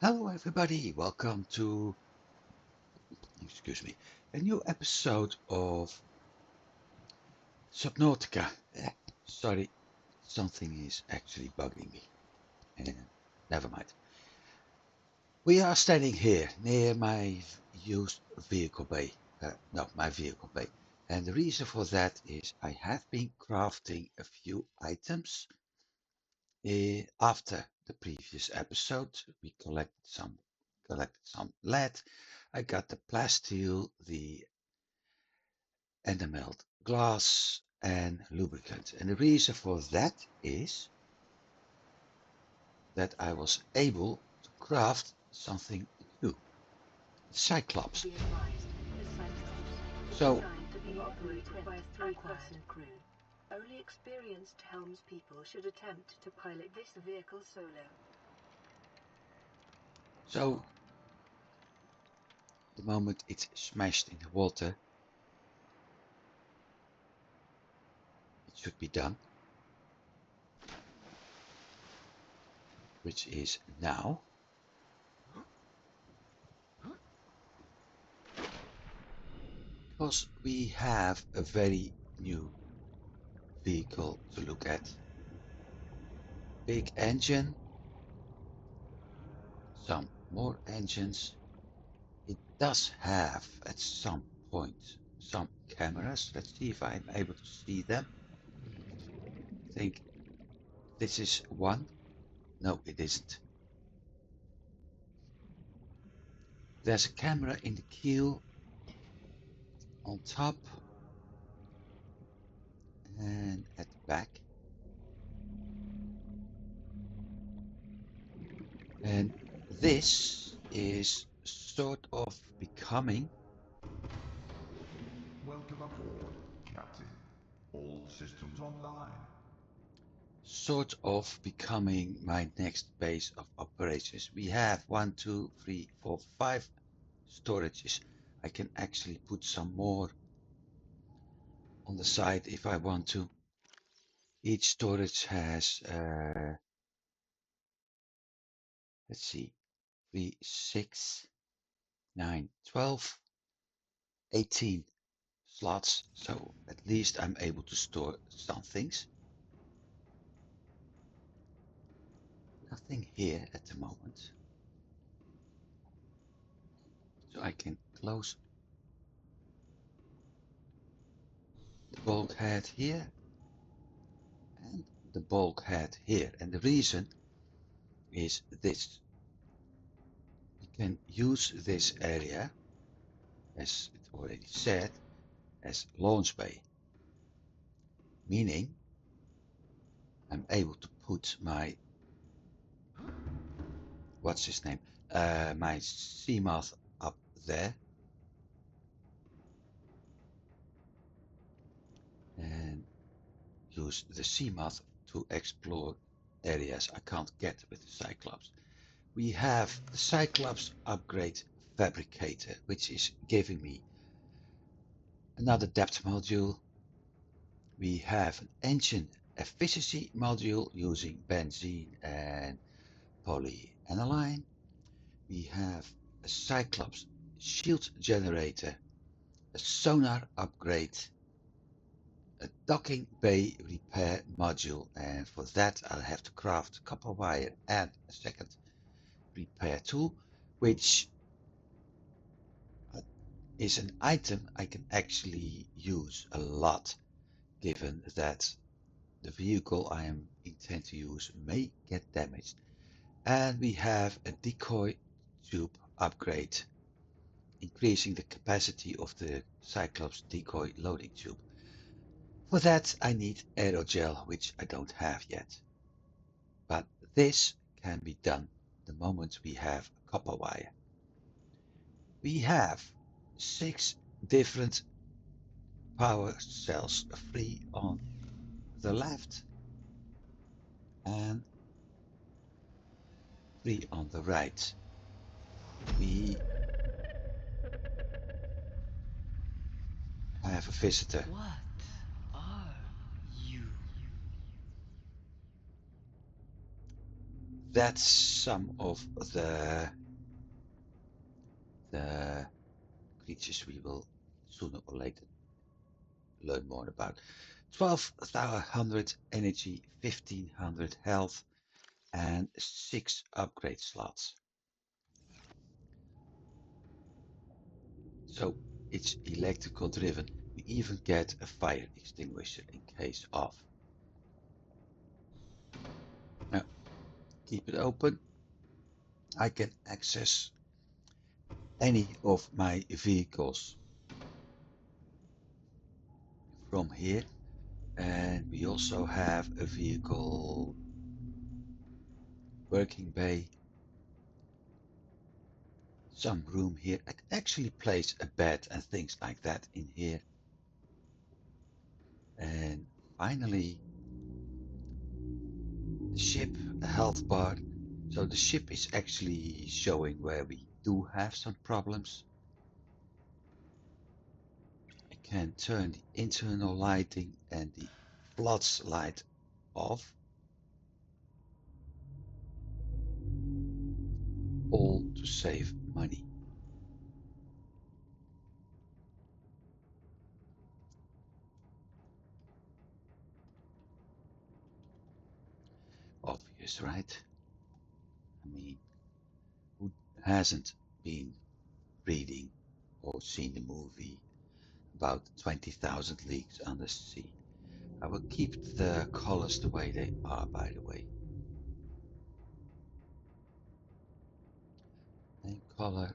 Hello, everybody. Welcome to, excuse me, a new episode of Subnautica. Sorry, something is actually bugging me. Never mind. We are standing here near my used vehicle bay. No, my vehicle bay. And the reason for that is I have been crafting a few items. After the previous episode, we collected some lead. I got the plasteel, the enameled glass, and lubricant. And the reason for that is that I was able to craft something new, Cyclops. So Designed to be operated by a three-person crew. Only experienced helmspeople should attempt to pilot this vehicle solo. So the moment it's smashed in the water, it should be done, which is now. Because we have a very new vehicle to look at. Big engine, some more engines. It does have at some point some cameras. Let's see if I'm able to see them. I think this is one. No, it isn't. There's a camera in the keel on top and at the back. And this is sort of becoming. Welcome aboard, Captain. All systems online. Sort of becoming my next base of operations. We have 1, 2, 3, 4, 5 storages. I can actually put some more on the side if I want to. Each storage has, let's see, 3, 6, 9, 12, 18 slots. So at least I'm able to store some things. Nothing here at the moment. So I can close the bulkhead here and the bulkhead here. And the reason is this. We can use this area, as it already said, as launch bay. Meaning I'm able to put my, what's his name, my seamoth up there. And use the seamoth to explore areas I can't get with the Cyclops. We have the Cyclops upgrade fabricator, which is giving me another depth module. We have an engine efficiency module using benzene and polyaniline. We have a Cyclops shield generator, a sonar upgrade, a docking bay repair module, and for that I'll have to craft copper wire and a second repair tool, which is an item I can actually use a lot, given that the vehicle I am intend to use may get damaged. And we have a decoy tube upgrade, increasing the capacity of the Cyclops decoy loading tube. For that I need aerogel, which I don't have yet. But this can be done the moment we have copper wire. We have 6 different power cells, 3 on the left and 3 on the right. We have a visitor. What are you? that's some of the creatures we will sooner or later learn more about. 1200 energy, 1500 health, and 6 upgrade slots. So it's electrical driven. We even get a fire extinguisher in case of. Now, keep it open. I can access any of my vehicles from here, and we also have a vehicle working bay, some room here. I can actually place a bed and things like that in here. And finally, the ship, a health bar. So the ship is actually showing where we do have some problems. I can turn the internal lighting and the floodlight off. All to save money. Obvious, right? I mean, who hasn't been reading or seen the movie about 20,000 Leagues Under the Sea? I will keep the colors the way they are, by the way. Name color,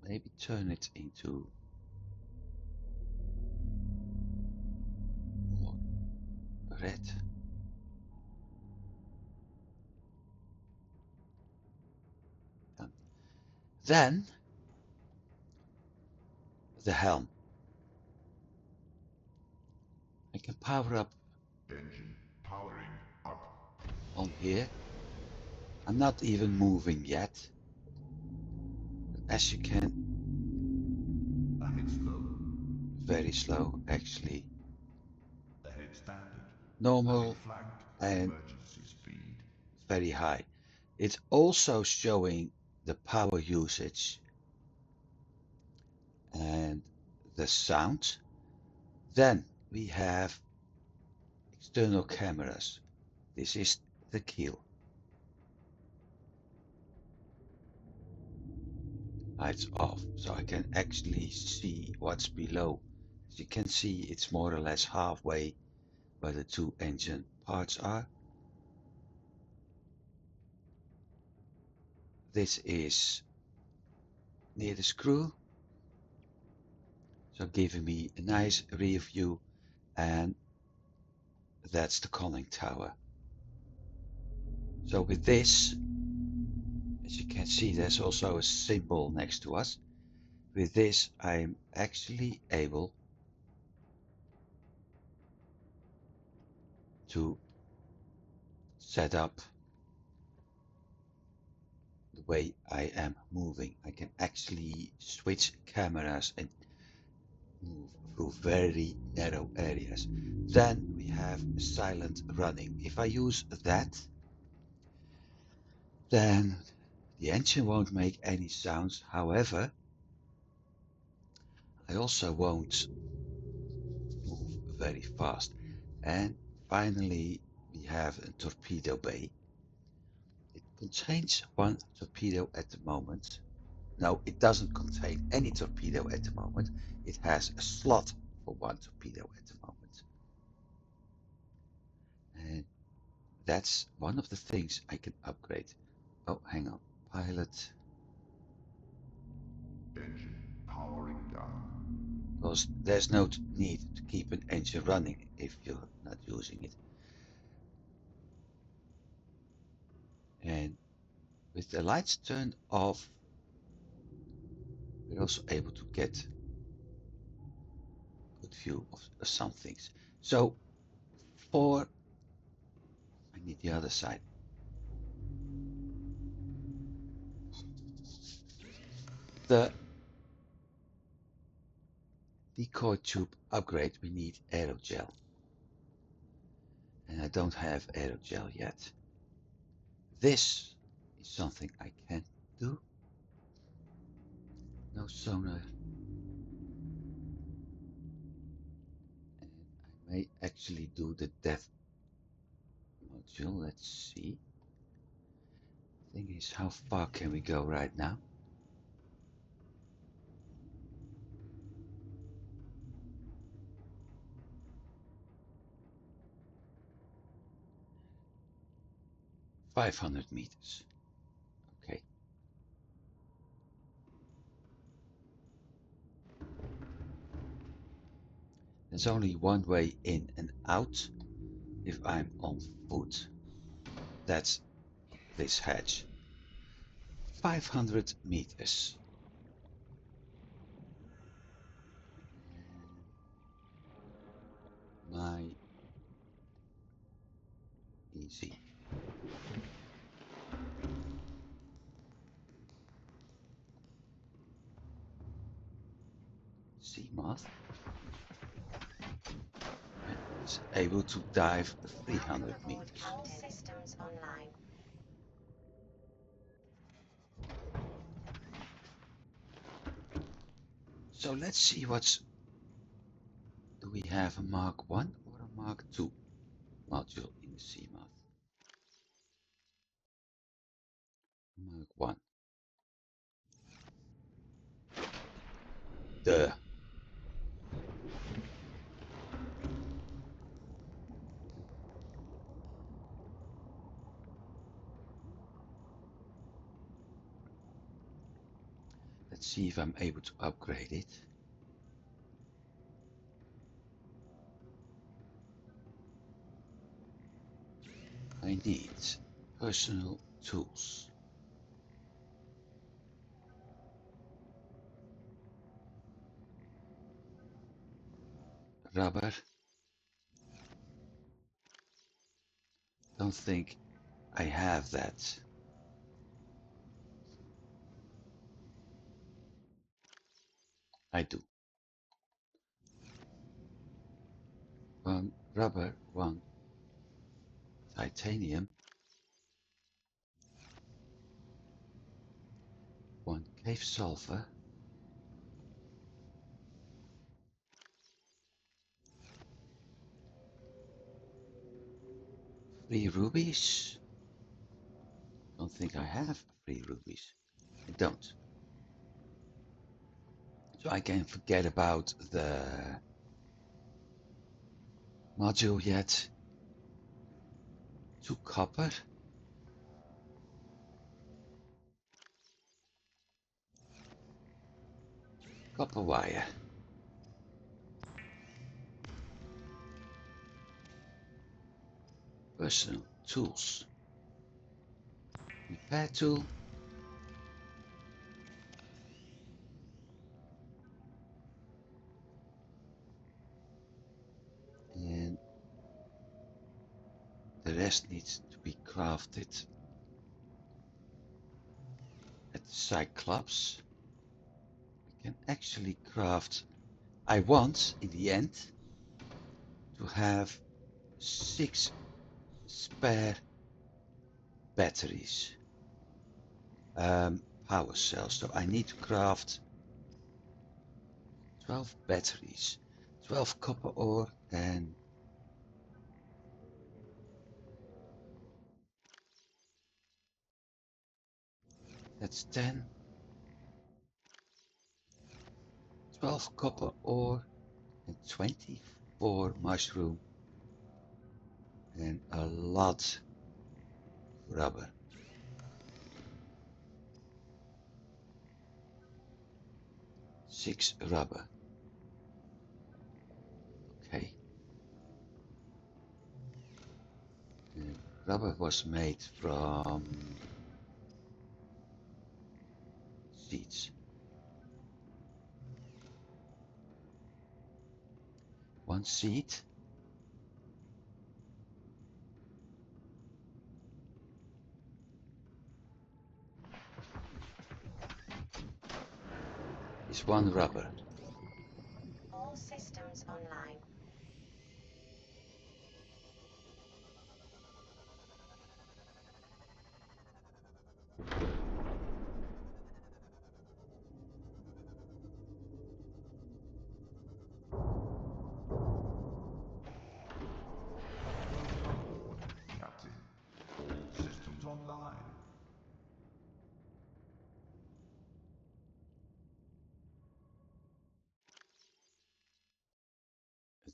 maybe turn it into more red. And then the helm. I can power up Engine powering up. on here. I'm not even moving yet. As you can, Ahead slow. very slow actually. Ahead standard. Normal Ahead flagged. and Emergency speed. very high. It's also showing the power usage and the sound. Then we have external cameras. This is the keel. Lights off, so I can actually see what's below. As you can see, it's more or less halfway where the two engine parts are. This is near the screw, so giving me a nice rear view, and that's the conning tower. So with this, as you can see, there's also a symbol next to us. With this, I'm actually able to set up the way I am moving. I can actually switch cameras and move through very narrow areas. Then we have silent running. If I use that, then the engine won't make any sounds. However, I also won't move very fast. And finally, we have a torpedo bay. It contains one torpedo at the moment. No, it doesn't contain any torpedo at the moment. It has a slot for one torpedo at the moment. And that's one of the things I can upgrade. Oh, hang on. Pilot. Engine powering down. Because there's no need to keep an engine running if you're not using it. And with the lights turned off, we're also able to get a good view of some things. So for, I need the other side. The decoy tube upgrade, we need aerogel. And I don't have aerogel yet. this is something I can do. No sonar. And I may actually do the depth module. Let's see. Thing is, how far can we go right now? $500 meters. Okay. There's only one way in and out if I'm on foot. That's this hatch. 500 meters. My easy. Sea moth is able to dive 300 meters. All systems online. So let's see what's. Do we have a Mark 1 or a Mark 2 module in the sea moth? Mark 1. Duh. Let's see if I'm able to upgrade it. I need personal tools. Rubber. Don't think I have that. I do. One rubber, one titanium, one cave sulfur, 3 rubies. Don't think I have 3 rubies. I don't. So I can forget about the module yet. 2 copper. Copper wire. Personal tools. Repair tool. And the rest needs to be crafted at the Cyclops. We can actually craft. I want, in the end, to have 6 spare batteries. Power cells. So I need to craft 12 batteries, 12 copper ore, and that's 10. 12 copper ore and 24 mushroom and a lot of rubber. Six rubber. Okay. And rubber was made from seeds. One seed. Is one rubber. All systems online.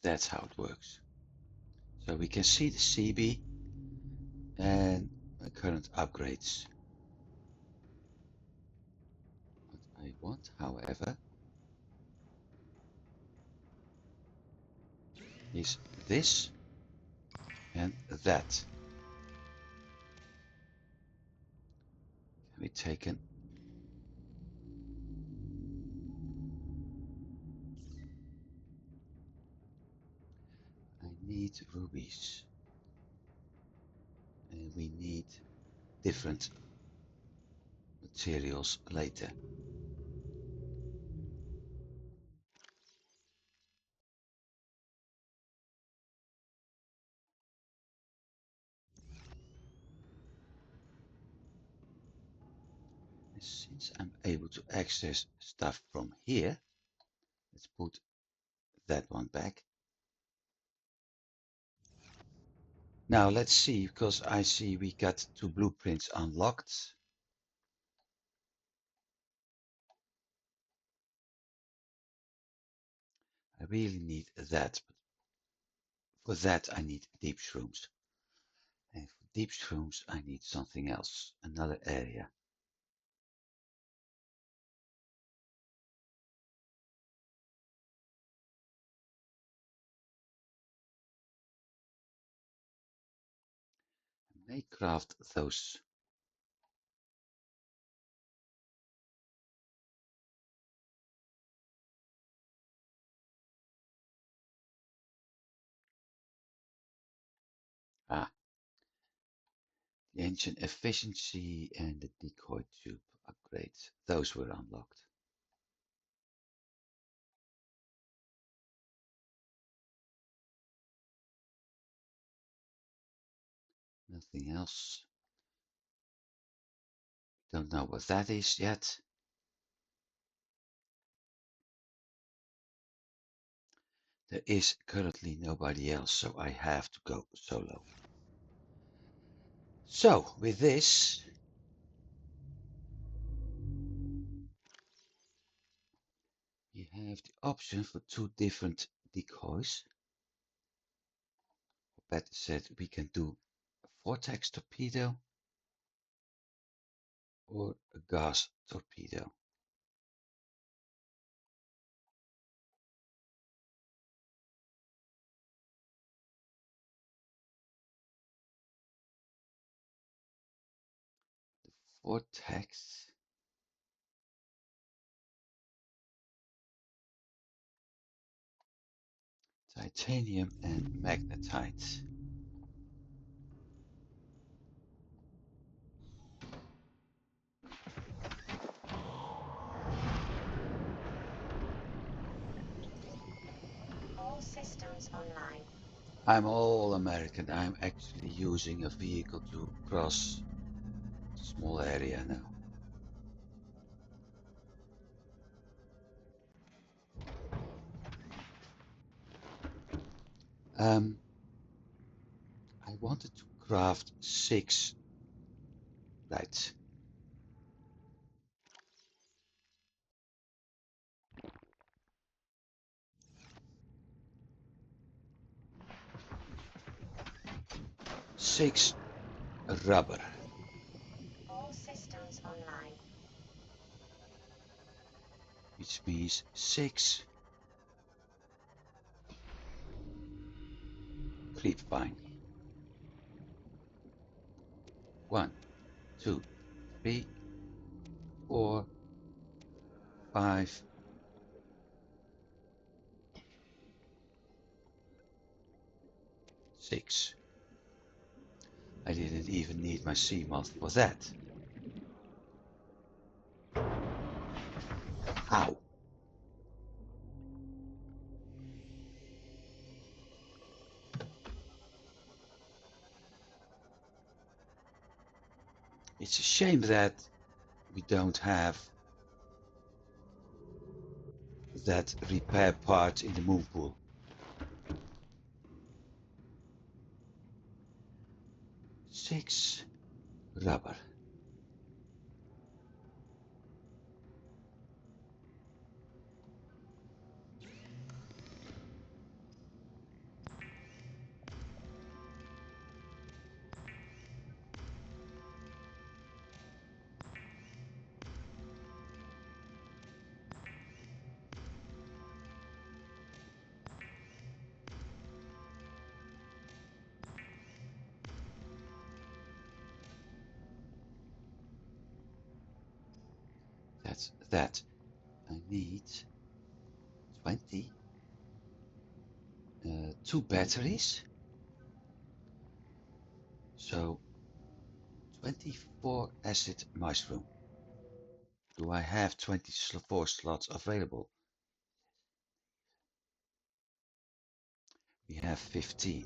That's how it works. So we can see the CB and current upgrades. What I want, however, is this and that. Can be taken. I need rubies. And we need different materials later. And since I'm able to access stuff from here, let's put that one back. Now let's see, because I see we got 2 blueprints unlocked. I really need that, but for that I need deep shrooms. And for deep shrooms I need something else, another area. I may craft those. Ah, the ancient efficiency and the decoy tube upgrades. Those were unlocked. Nothing else. Don't know what that is yet. There is currently nobody else, so I have to go solo. So, with this, you have the option for 2 different decoys. Or better said, we can do a vortex torpedo or a gas torpedo. The vortex titanium and magnetite. All systems online. I'm all American. I'm actually using a vehicle to cross a small area now. I wanted to craft 6, right? Six rubber, All systems online. which means 6 creepvine. 1, 2, 3, 4, 5, 6. I didn't even need my sea moth for that. Ow! It's a shame that we don't have that repair part in the moon pool. Six rubber. That's that. I need 20. 2 batteries. So 24 acid mushroom. Do I have 24 slots available? We have 15.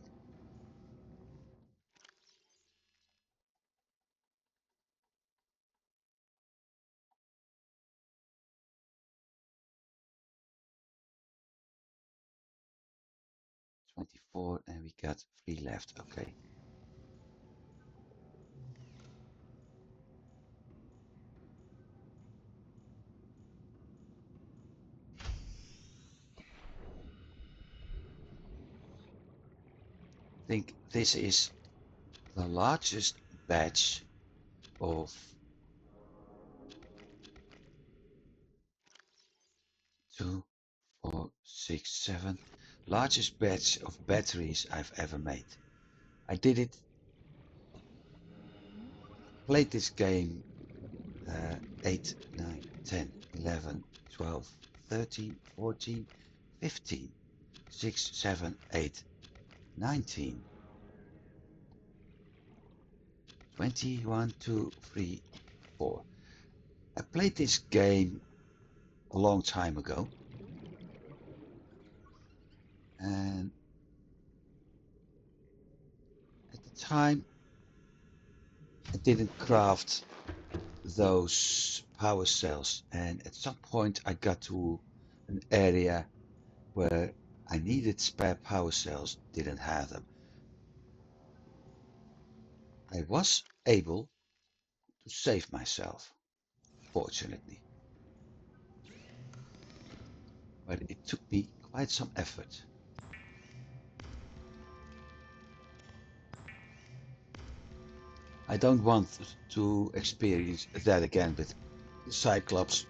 And we got 3 left. Okay. I think this is the largest batch of 2, 4, 6, 7. Largest batch of batteries I've ever made. I did it. Played this game 8, 9, 10, 11, 12, 13, 14, 15, 6, 7, 8, 19, 20, 1, 2, 3, 4. I played this game a long time ago. And at the time, I didn't craft those power cells. And at some point, I got to an area where I needed spare power cells, didn't have them. I was able to save myself, fortunately. But it took me quite some effort. I don't want to experience that again with Cyclops,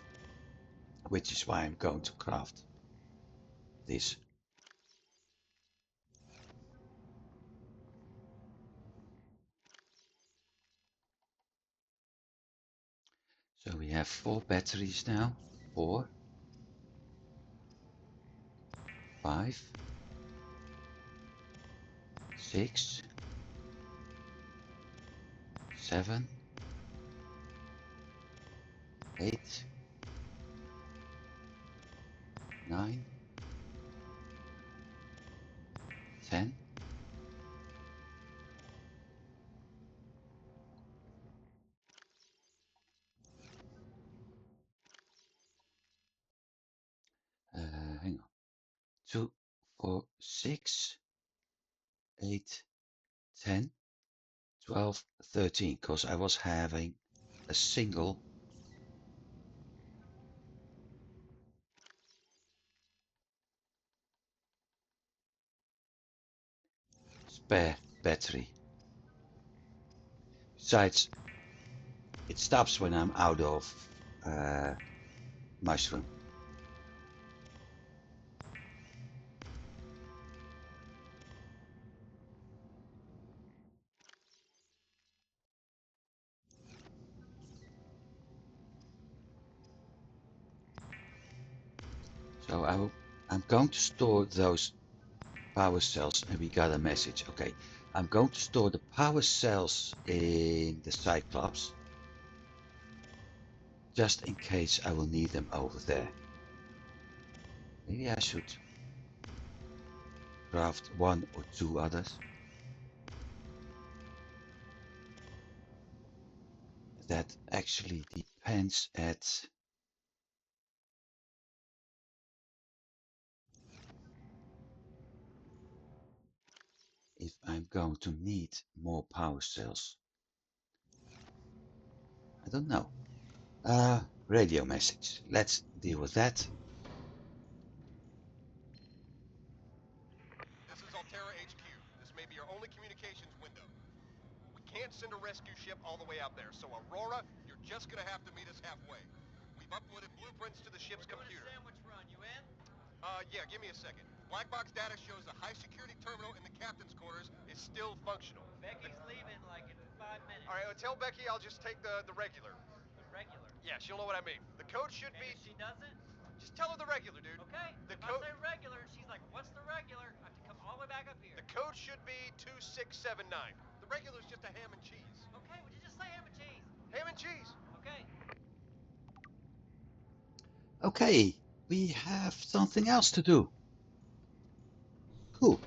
which is why I'm going to craft this. So we have 4 batteries now. 4, 5, 6, 7, 8, 9, 10. Hang on. 2, 4, 6, 8, 10, 12, 13. Because I was having a single spare battery. Besides, it stops when I'm out of mushroom. So I'm going to store those power cells, and we got a message. Okay, I'm going to store the power cells in the Cyclops, just in case I will need them over there. Maybe I should craft 1 or 2 others. That actually depends at if I'm going to need more power cells. I don't know. Radio message. Let's deal with that. This is Altera HQ. This may be your only communications window. We can't send a rescue ship all the way out there, so Aurora, you're just gonna have to meet us halfway. We've uploaded blueprints to the ship's computer. Sandwich run, you in? Yeah, give me a second. Black box data shows the high security terminal in the captain's quarters is still functional. Becky's leaving like in 5 minutes. All right, tell Becky I'll just take the regular. The regular? Yeah, she'll know what I mean. The code should be... And if she doesn't, Just tell her the regular, dude. okay. The If I say regular, she's like, what's the regular? I have to come all the way back up here. The code should be 2679. The regular's just a ham and cheese. Okay, would you just say ham and cheese? Ham and cheese. Okay. Okay, we have something else to do. Cool.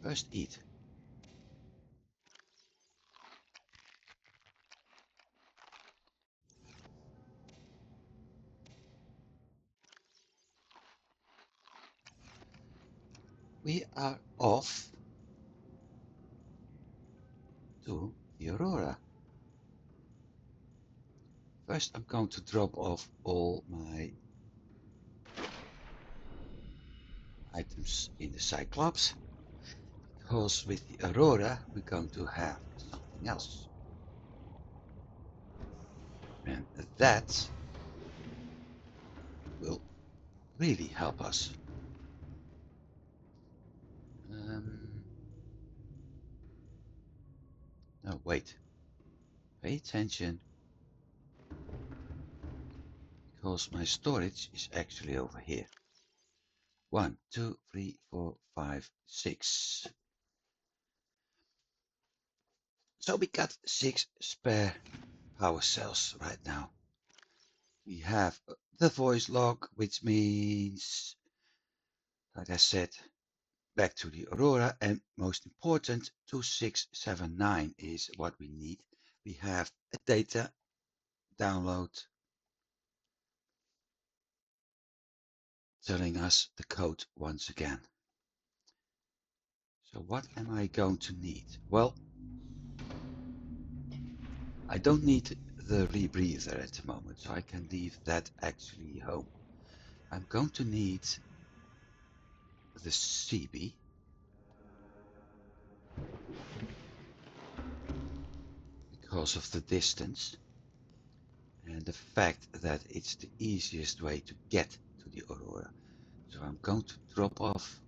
First eat. We are off to the Aurora. First, I'm going to drop off all my items in the Cyclops, because with the Aurora, we're going to have something else. And that will really help us. No, wait. Pay attention. Because my storage is actually over here. 1, 2, 3, 4, 5, 6. So we got 6 spare power cells right now. We have the voice log, which means, like I said, back to the Aurora, and most important, 2679 is what we need. We have a data download telling us the code once again. So what am I going to need? Well, I don't need the rebreather at the moment, so I can leave that actually home. I'm going to need the CB. Because of the distance and the fact that it's the easiest way to get to the Aurora. So I'm going to drop off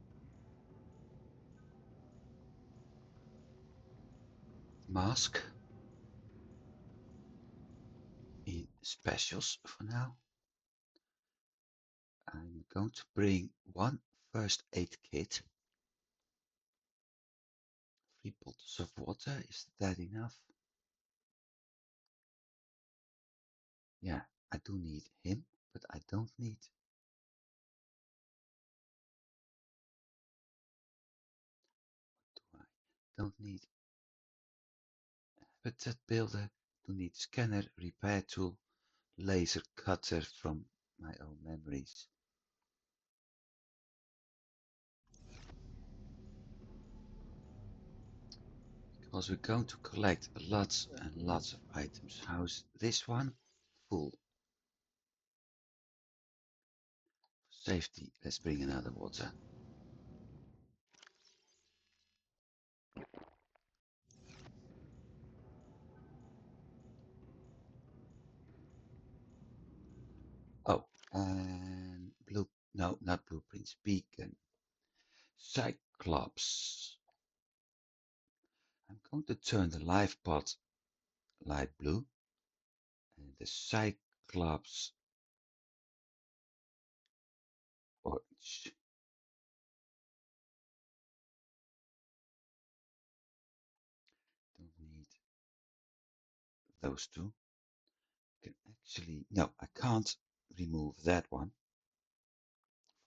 mask in specials for now. I'm going to bring one first aid kit. 3 bottles of water, is that enough? Yeah, I do need him, but I don't need... What do I? Don't need habitat builder, don't need scanner, repair tool, laser cutter from my own memories. Because we're going to collect lots and lots of items. How's this one? Full. For safety, let's bring another water. Oh, and no, not blueprints, beacon. Cyclops. I'm going to turn the life pod light blue and the Cyclops orange. Don't need those two. I can actually, no, I can't remove that one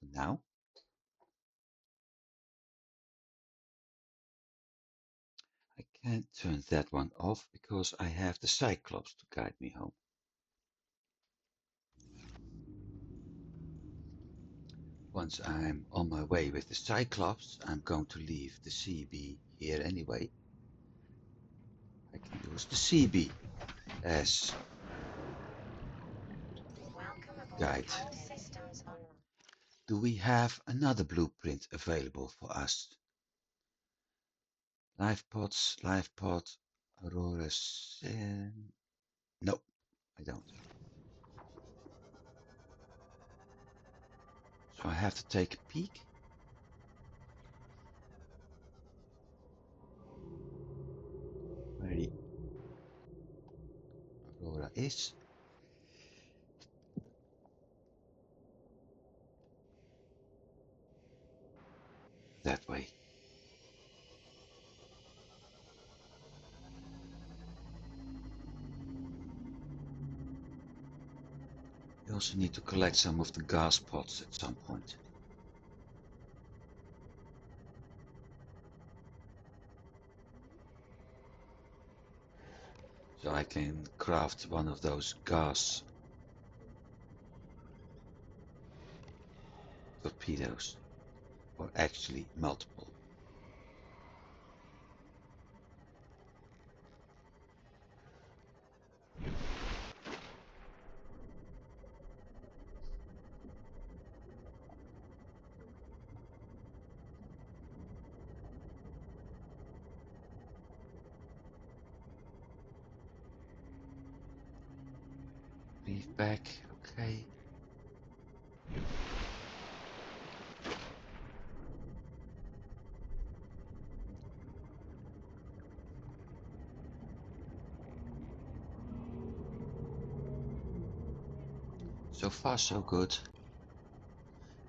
for now. I can't turn that one off because I have the Cyclops to guide me home. Once I'm on my way with the Cyclops, I'm going to leave the CB here anyway. I can use the CB as guide. All systems online. Do we have another blueprint available for us? Life pod, Aurora. No, I don't. So I have to take a peek. Ready. Aurora. is. That way. We also need to collect some of the gas pods at some point. So I can craft one of those gas torpedoes, or actually multiple. Leave back, okay. So far so good.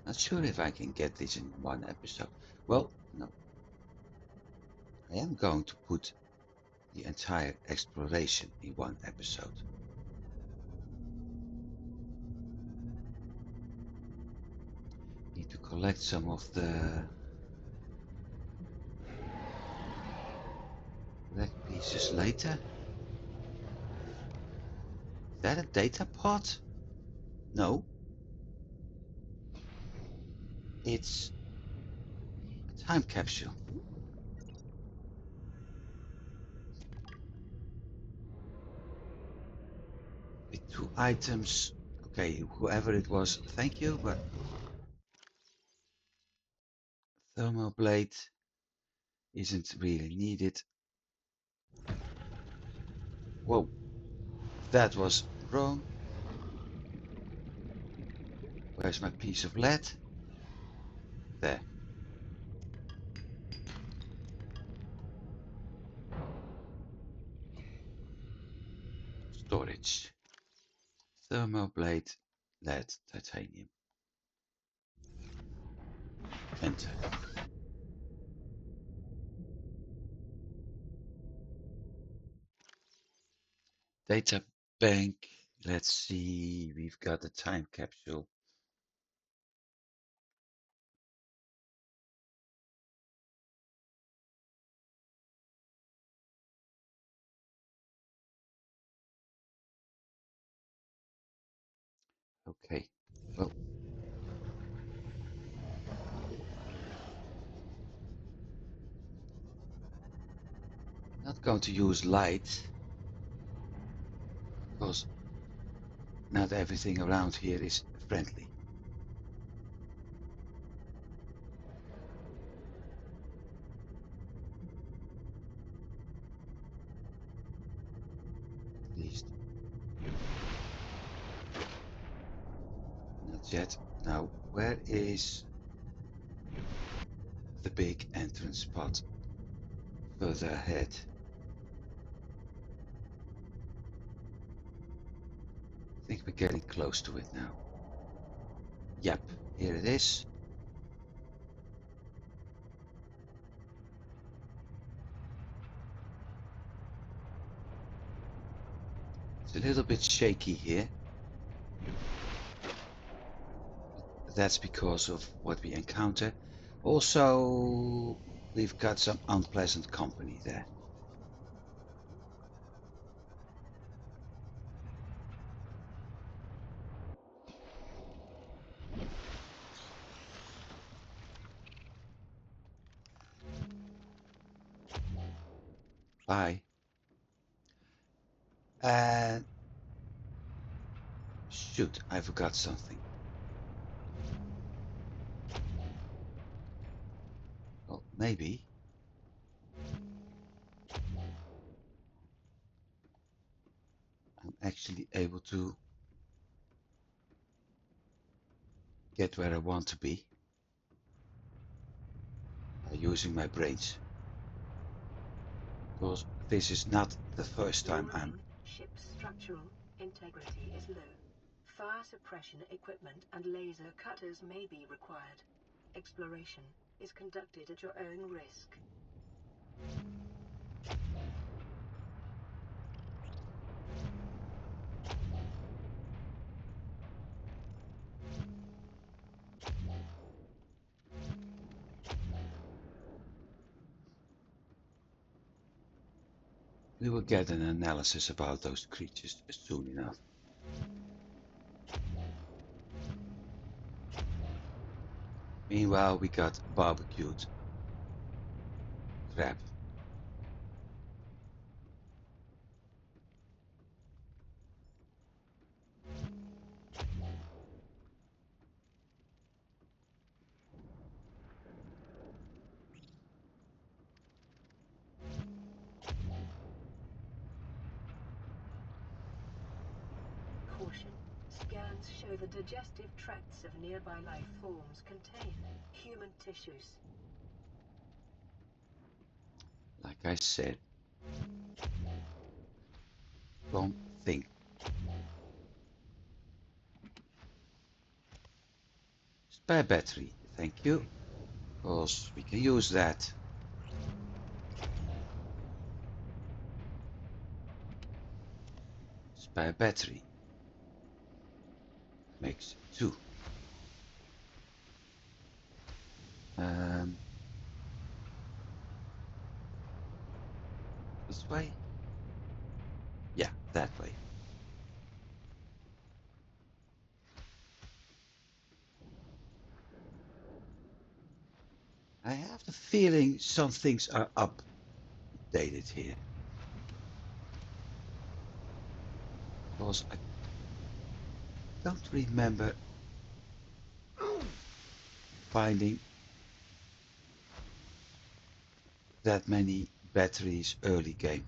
Not sure if I can get this in one episode. Well, no. I am going to put the entire exploration in one episode. Need to collect some of the black pieces later. Is that a data pod? No. It's a time capsule. With 2 items. Okay, whoever it was, thank you, but thermal blade isn't really needed. Whoa, that was wrong. Where's my piece of lead? There. Storage. Thermal blade, lead, titanium. Enter. Data bank. Let's see. We've got a time capsule. Okay. Well. Not going to use light. Because not everything around here is friendly. At least. Not yet. Now, where is the big entrance spot? Further ahead. I think we're getting close to it now. Yep, here it is. It's a little bit shaky here. That's because of what we encounter. Also, we've got some unpleasant company there. Bye. And shoot, I forgot something. Well, maybe. I'm actually able to get where I want to be by using my brains. Because this is not the first time I'm... Ship's structural integrity is low. Fire suppression equipment and laser cutters may be required. Exploration is conducted at your own risk. We will get an analysis about those creatures soon enough. Meanwhile, we got barbecued crab. Caution. Scans show the digestive tracts of nearby life forms contain human tissues. Like I said, wrong thing. Spare battery, thank you. Because we can use that. Spare battery. Makes 2. This way? Yeah, that way. I have the feeling some things are updated here. Because I don't remember finding that many batteries early game.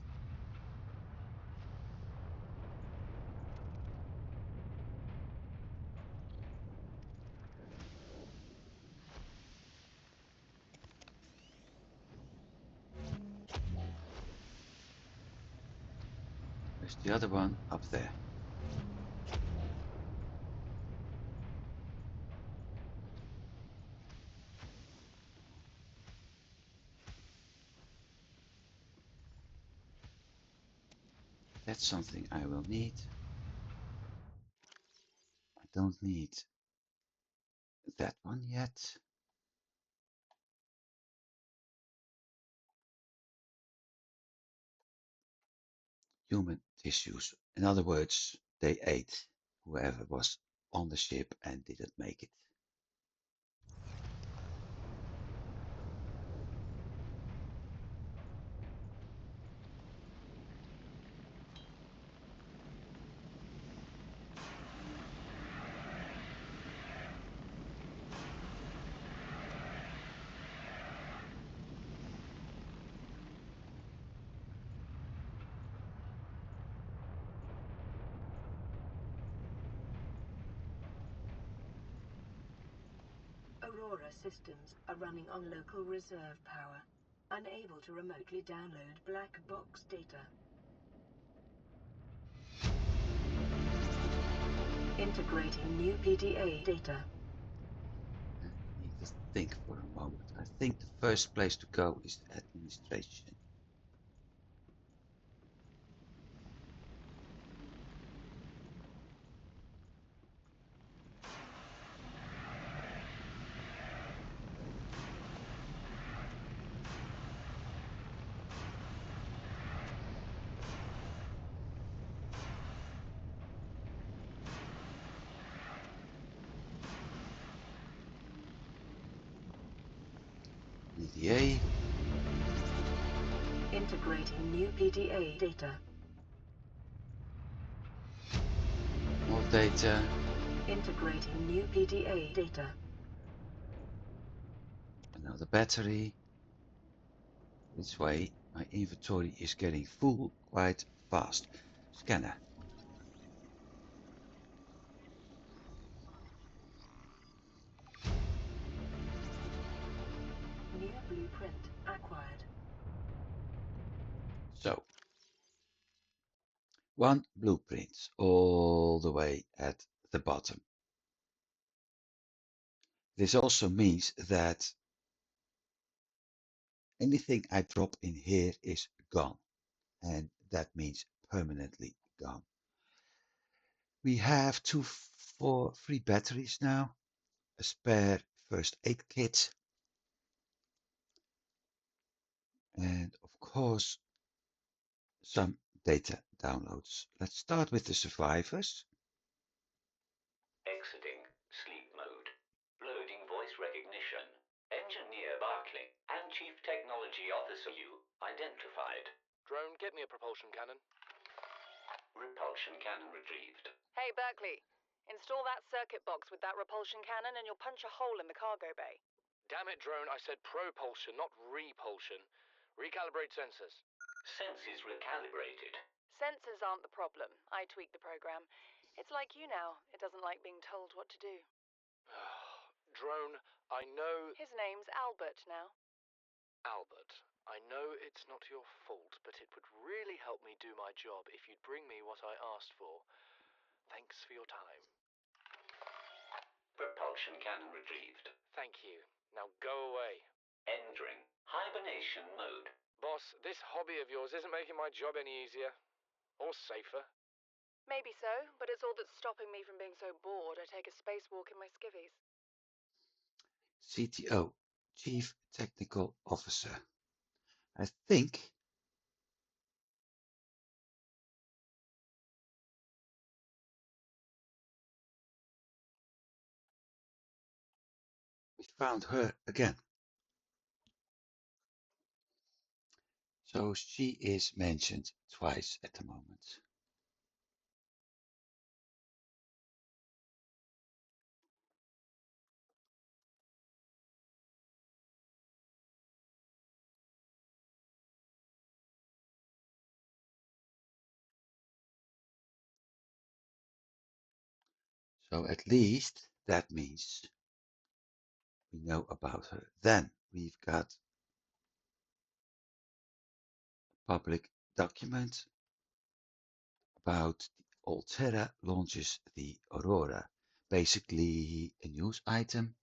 There's the other one up there. That's something I will need. I don't need that one yet. Human tissues. In other words, they ate whoever was on the ship and didn't make it. Aurora systems are running on local reserve power, unable to remotely download black box data. Integrating new PDA data. I need to think for a moment. I think the first place to go is administration. EDA. Integrating new PDA data. More data. Integrating new PDA data. Another battery. This way, my inventory is getting full quite fast. Scanner. New blueprint acquired. So, one blueprint all the way at the bottom. This also means that anything I drop in here is gone, and that means permanently gone. We have free batteries now, a spare first aid kit, and of course some data downloads. Let's start with the survivors. Exiting sleep mode. Loading voice recognition. Engineer Barclay and Chief Technology Officer you identified. Drone, get me a propulsion cannon. Repulsion cannon retrieved. Hey, Berkeley. Install that circuit box with that repulsion cannon and you'll punch a hole in the cargo bay. Damn it, Drone, I said propulsion, not repulsion. Recalibrate sensors. Senses recalibrated. Sensors aren't the problem. I tweaked the program. It's like you now. It doesn't like being told what to do. Drone, I know... His name's Albert now. Albert, I know it's not your fault, but it would really help me do my job if you'd bring me what I asked for. Thanks for your time. Propulsion cannon retrieved. Thank you. Now go away. Entering hibernation mode. Boss, this hobby of yours isn't making my job any easier. Or safer. Maybe so, but it's all that's stopping me from being so bored I take a spacewalk in my skivvies. CTO, Chief Technical Officer. I think we found her again. So she is mentioned twice at the moment. So at least that means we know about her. Then we've got a public document about Altera launches the Aurora. Basically a news item.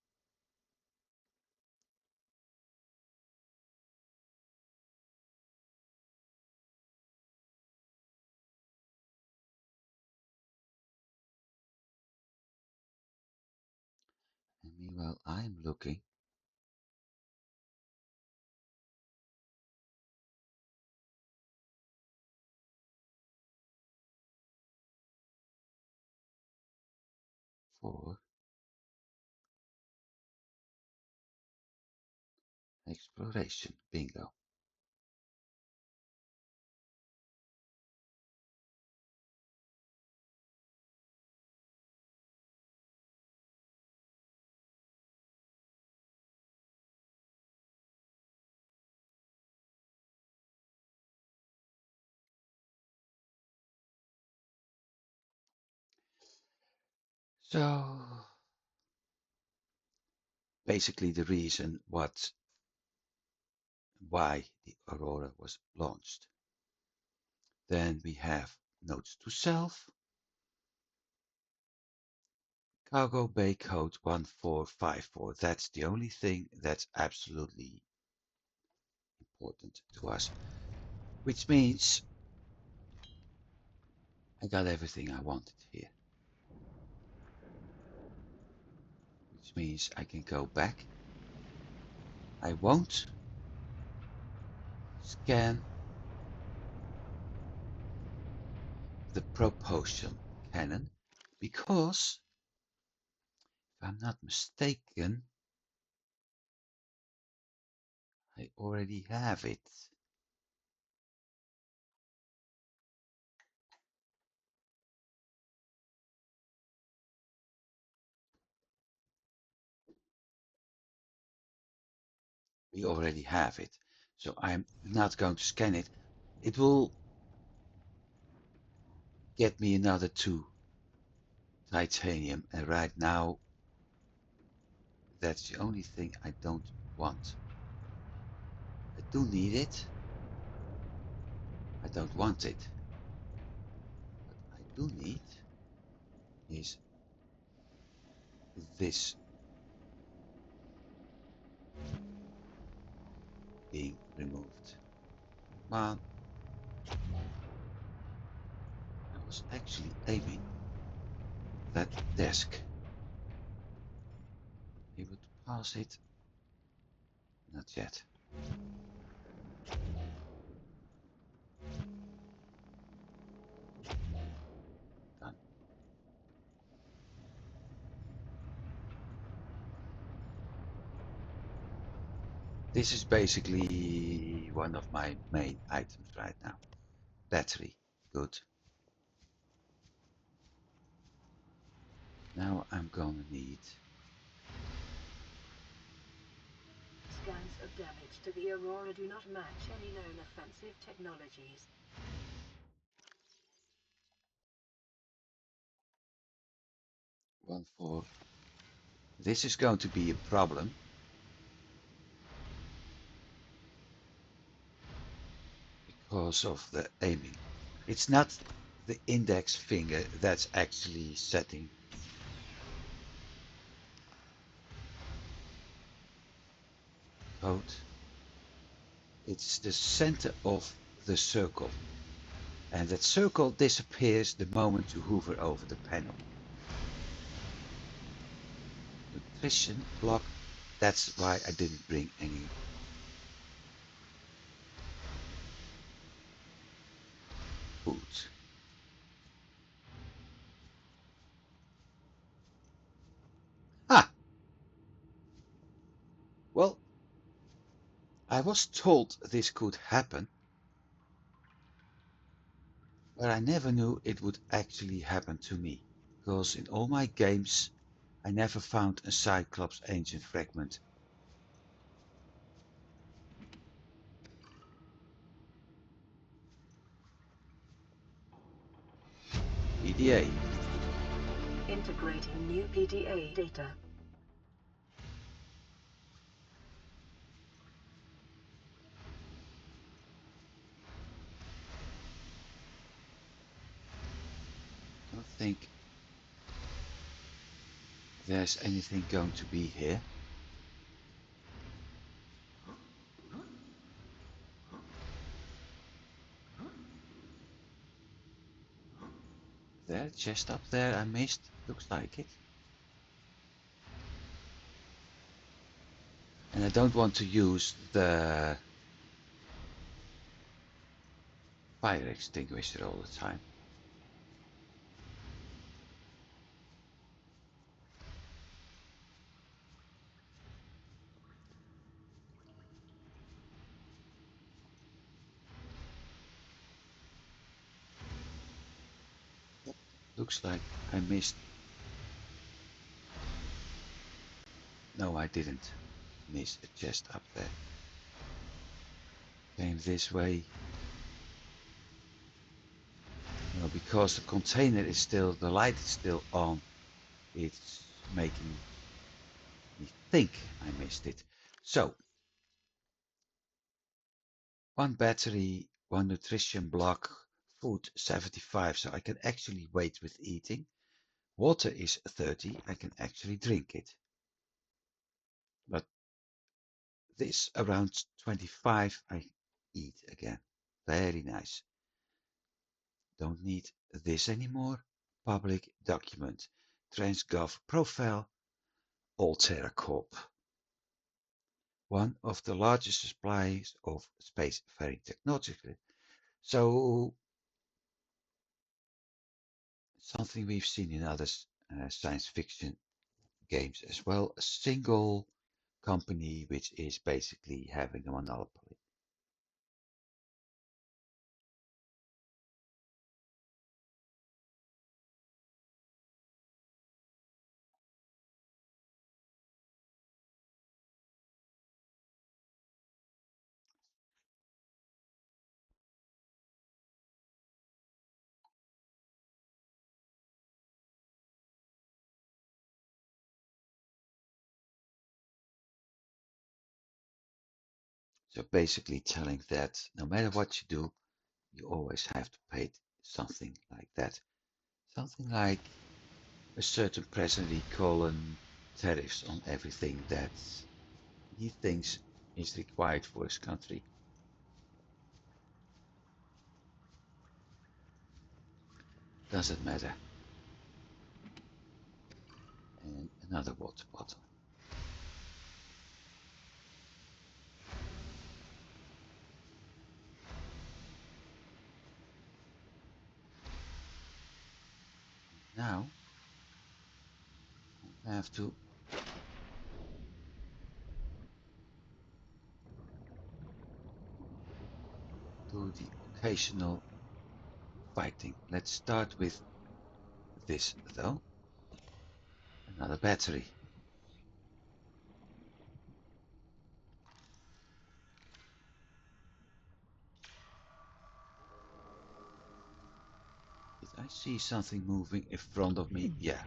And meanwhile I'm looking for exploration. Bingo. So basically the reason why the Aurora was launched. Then we have notes to self. Cargo bay code 1454. That's the only thing that's absolutely important to us. Which means I got everything I wanted here. Which means I can go back. I won't scan the propulsion cannon because, if I'm not mistaken, I already have it. We already have it. So I'm not going to scan it. It will get me another 2 titanium, and right now that's the only thing I don't want. I do need it. I don't want it. do need is this being removed. Come on. I was actually aiming that desk. Able to pass it? Not yet. Done. This is basically one of my main items right now. Battery. Good. Now I'm gonna need Scans of damage to the Aurora do not match any known offensive technologies. one for... This is going to be a problem. Because of the aiming. It's not the index finger that's actually setting. Code. It's the center of the circle. And that circle disappears the moment you hover over the panel. Nutrition block. That's why I didn't bring any food. Ah! Well, I was told this could happen, but I never knew it would actually happen to me. Because in all my games, I never found a Cyclops ancient fragment. PDA. Integrating new PDA data. I don't think there's anything going to be here. There, chest up there I missed. Looks like it. And I don't want to use the fire extinguisher all the time. Looks like I missed. No, I didn't miss a chest up there. Came this way. No, because the container is still, the light is still on. It's making me think I missed it. So, one battery, one nutrition block, food 75, so I can actually wait with eating. Water is 30, I can actually drink it. But this around 25 I eat again. Very nice. Don't need this anymore. Public document. Transgov profile. Altera Corp. One of the largest suppliers of spacefaring technology. So something we've seen in other science fiction games as well. A single company which is basically having a monopoly. So basically telling that no matter what you do, you always have to pay something like that. Something like a certain president calling tariffs on everything that he thinks is required for his country. Doesn't matter. And another water bottle. Now I have to do the occasional fighting. Let's start with this though. Another battery. Did I see something moving in front of me? Yeah.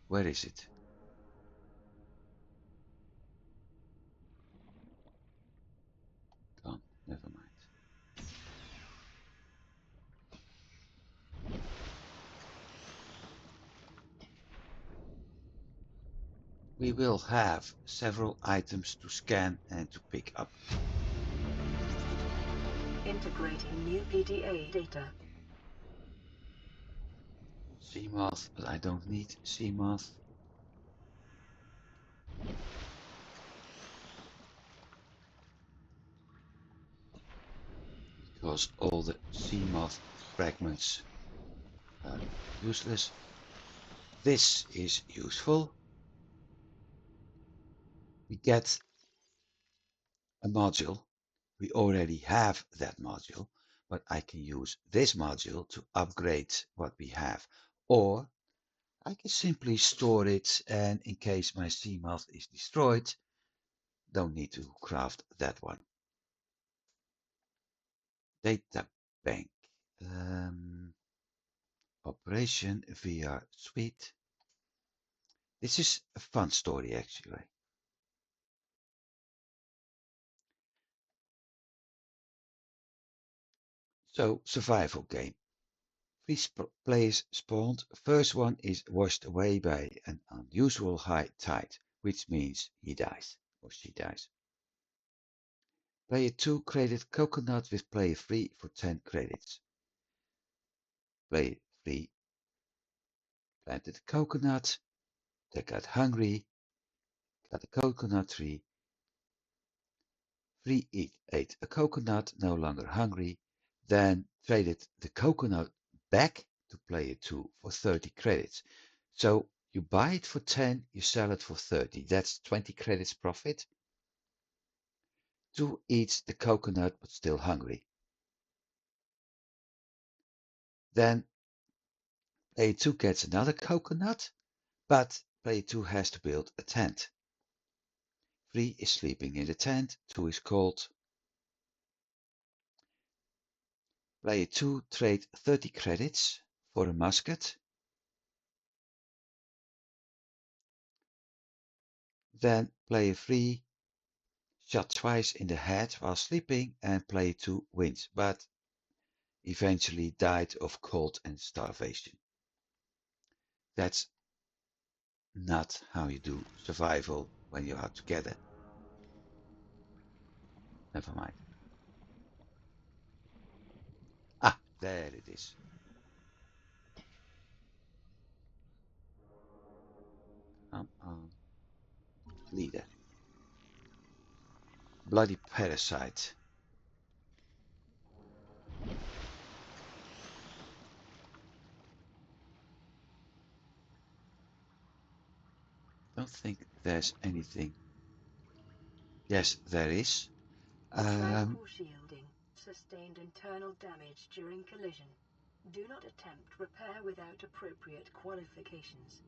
Where is it? Gone. Never mind. We will have several items to scan and to pick up. Integrating new PDA data. Seamoth, but I don't need Seamoth. Because all the Seamoth fragments are useless. This is useful. We get a module. We already have that module, but I can use this module to upgrade what we have. Or I can simply store it, and in case my Seamoth is destroyed, don't need to craft that one. Data bank. Operation VR Suite. This is a fun story actually. So, survival game. 3 players spawned. First one is washed away by an unusual high tide, which means he dies or she dies. Player 2 created coconut with player 3 for 10 credits. Player 3 planted coconut, they got hungry, got a coconut tree. 3 ate a coconut, no longer hungry, then traded the coconut back to player 2 for 30 credits. So you buy it for 10, you sell it for 30. That's 20 credits profit. 2 eats the coconut but still hungry. Then player 2 gets another coconut, but player 2 has to build a tent. 3 is sleeping in the tent, 2 is cold. Player 2 trade 30 credits for a musket. Then player 3 shot twice in the head while sleeping, and player 2 wins, but eventually died of cold and starvation. That's not how you do survival when you are together. Never mind. Ah, there it is. Come on. Leader. Bloody parasite. Don't think there's anything. Yes, there is. Transport shielding. Sustained internal damage during collision. Do not attempt repair without appropriate qualifications.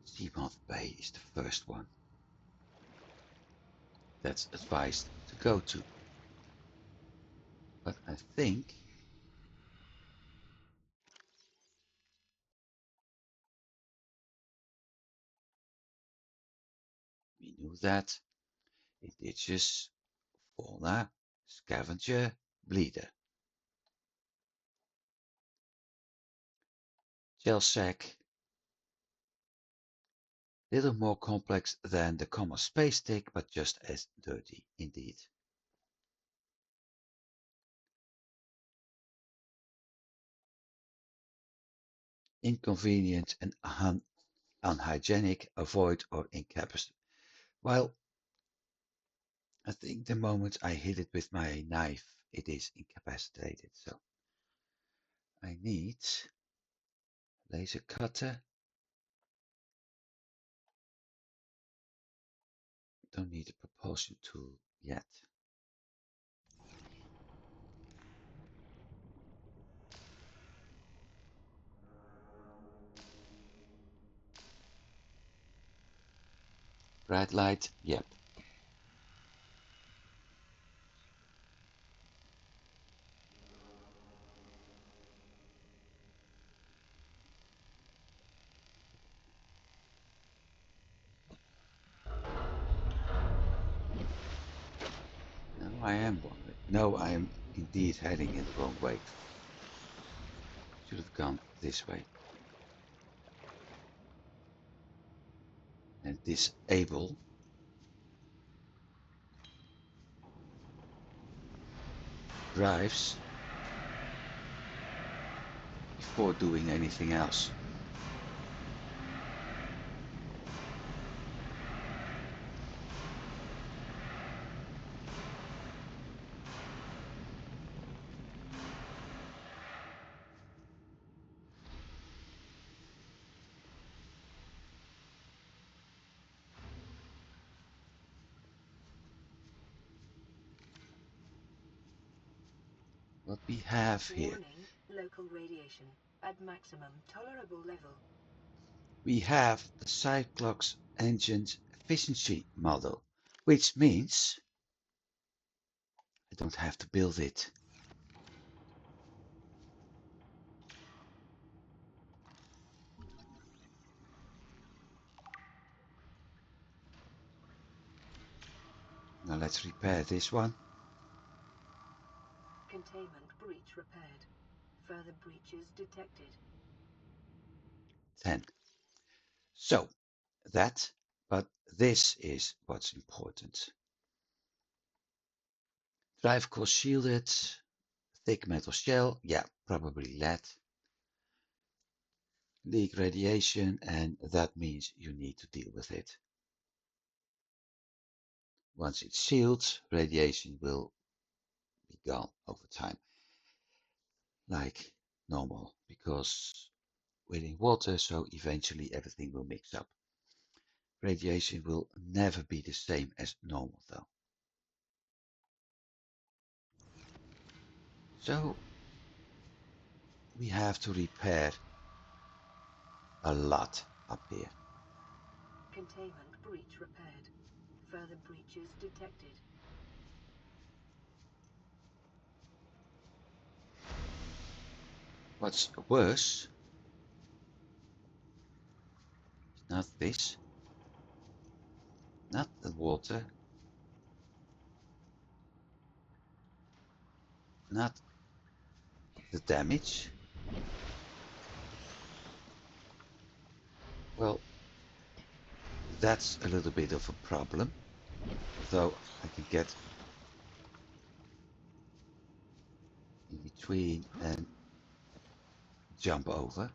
Seamoth Bay is the first one that's advised to go to. But I think that. Indigenous, fauna, scavenger, bleeder. Gel sac. Little more complex than the common space stick, but just as dirty indeed. Inconvenient and unhygienic, avoid or incapacitate. Well, I think the moment I hit it with my knife, it is incapacitated. So I need laser cutter. Don't need a propulsion tool yet. Bright light, yep. No, I am wandering. No, I am indeed heading in the wrong way. Should have gone this way. And disable drives before doing anything else. What we have here. Warning, local radiation at maximum tolerable level. We have the Cyclops engine's efficiency model, which means I don't have to build it. Now let's repair this one. Containment breach repaired. Further breaches detected. 10. So that, but this is what's important. Drive core shielded, thick metal shell, yeah, probably lead. Leak radiation, and that means you need to deal with it. Once it's sealed, radiation will be gone over time, like normal, because we're in water, so eventually everything will mix up. Radiation will never be the same as normal though. So we have to repair a lot up here. Containment breach repaired. Further breaches detected. What's worse is not this, not the water, not the damage. Well, that's a little bit of a problem, although I can get in between and jump over.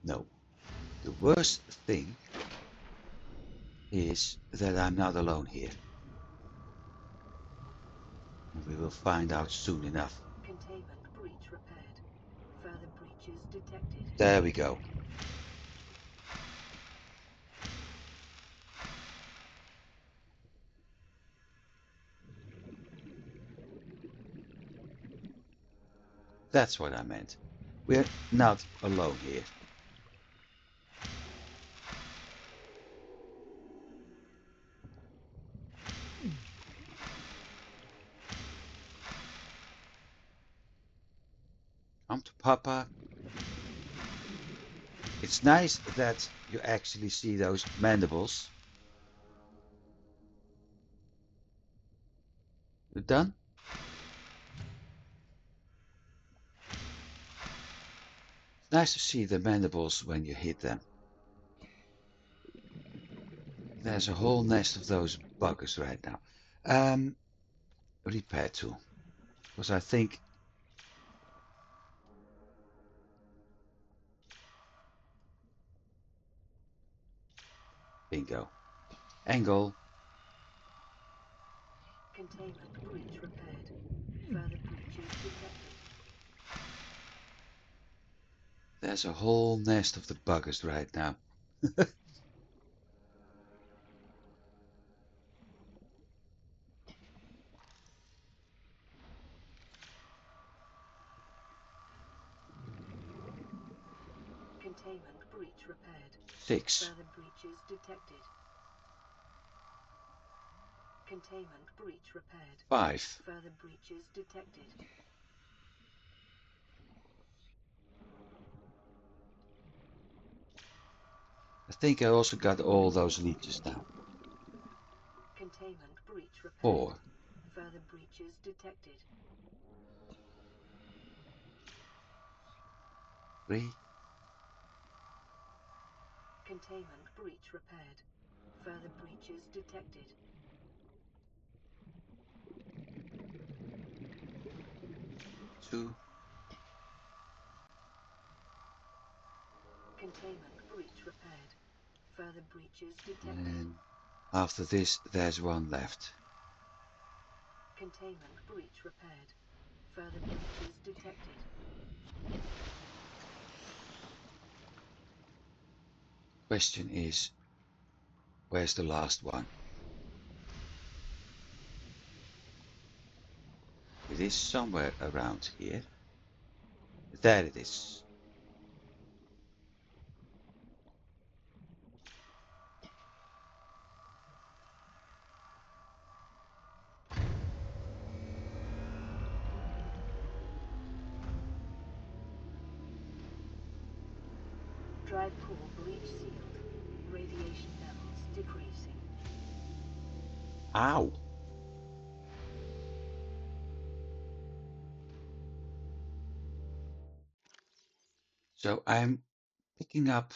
No, the worst thing is that I'm not alone here. And we will find out soon enough. Containment breach repaired. Further breaches detected. There we go. That's what I meant. We're not alone here. Come to Papa. It's nice that you actually see those mandibles. You done? It's nice to see the mandibles when you hit them. There's a whole nest of those buggers right now. Repair tool. Because I think bingo. Angle. Containment breach repaired. Further breaches detected. There's a whole nest of the buggers right now. Containment breach repaired. 6. Further breaches detected. Containment breach repaired. 5. Further breaches detected. I think I also got all those leeches now. Containment breach repaired. 4. Further breaches detected. 3. Containment breach repaired. Further breaches detected. 2. Containment breach repaired. Further breaches detected. And after this, there's one left. Containment breach repaired. Further breaches detected. Question is, where's the last one? It is somewhere around here. There it is. Drive core breach sealed. Radiation levels decreasing. Ow! So I'm picking up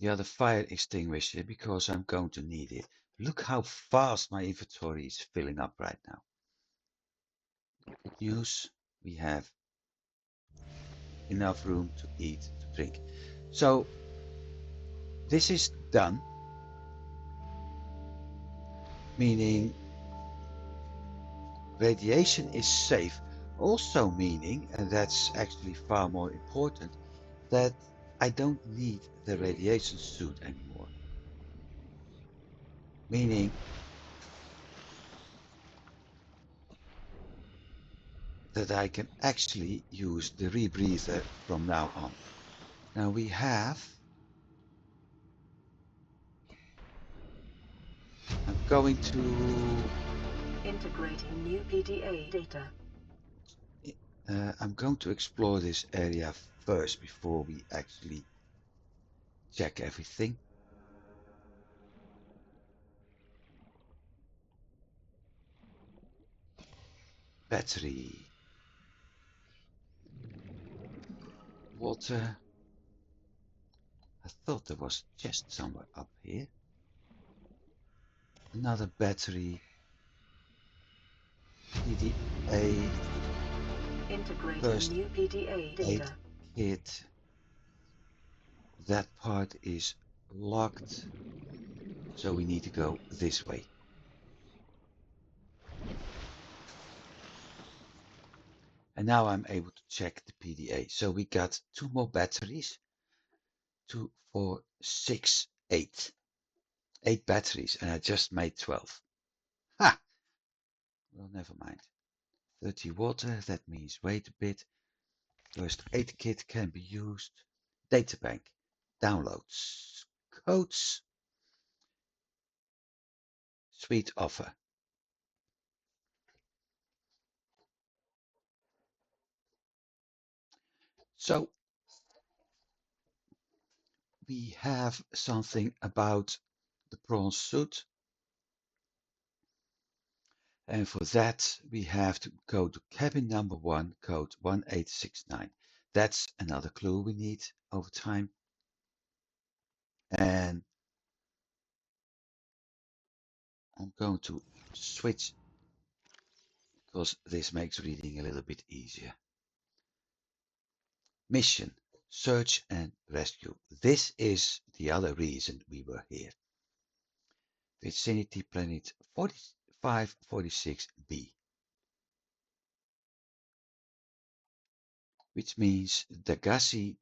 the other fire extinguisher because I'm going to need it. Look how fast my inventory is filling up right now. Good news, we have enough room to eat, to drink. So this is done, meaning radiation is safe, also meaning, and that's actually far more important, that I don't need the radiation suit anymore. Meaning that I can actually use the rebreather from now on. Now we have, I'm going to, Integrating new PDA data. I'm going to explore this area first before we actually check everything. Battery, water. I thought there was a chest somewhere up here. Another battery. PDA. Integrating First new PDA aid data. kit. That part is locked. So we need to go this way. And now I'm able to check the PDA. So we got 2 more batteries. 2, 4, 6, 8. 8 batteries, and I just made 12. Ha! Well, never mind. 30 water, that means wait a bit. First aid kit can be used. Databank. Downloads. Codes. Sweet offer. So we have something about the prawn suit. And for that, we have to go to cabin number 1, code 1869. That's another clue we need over time. And I'm going to switch because this makes reading a little bit easier. Mission, search and rescue. This is the other reason we were here. Vicinity planet 4546b. Which means the Gassi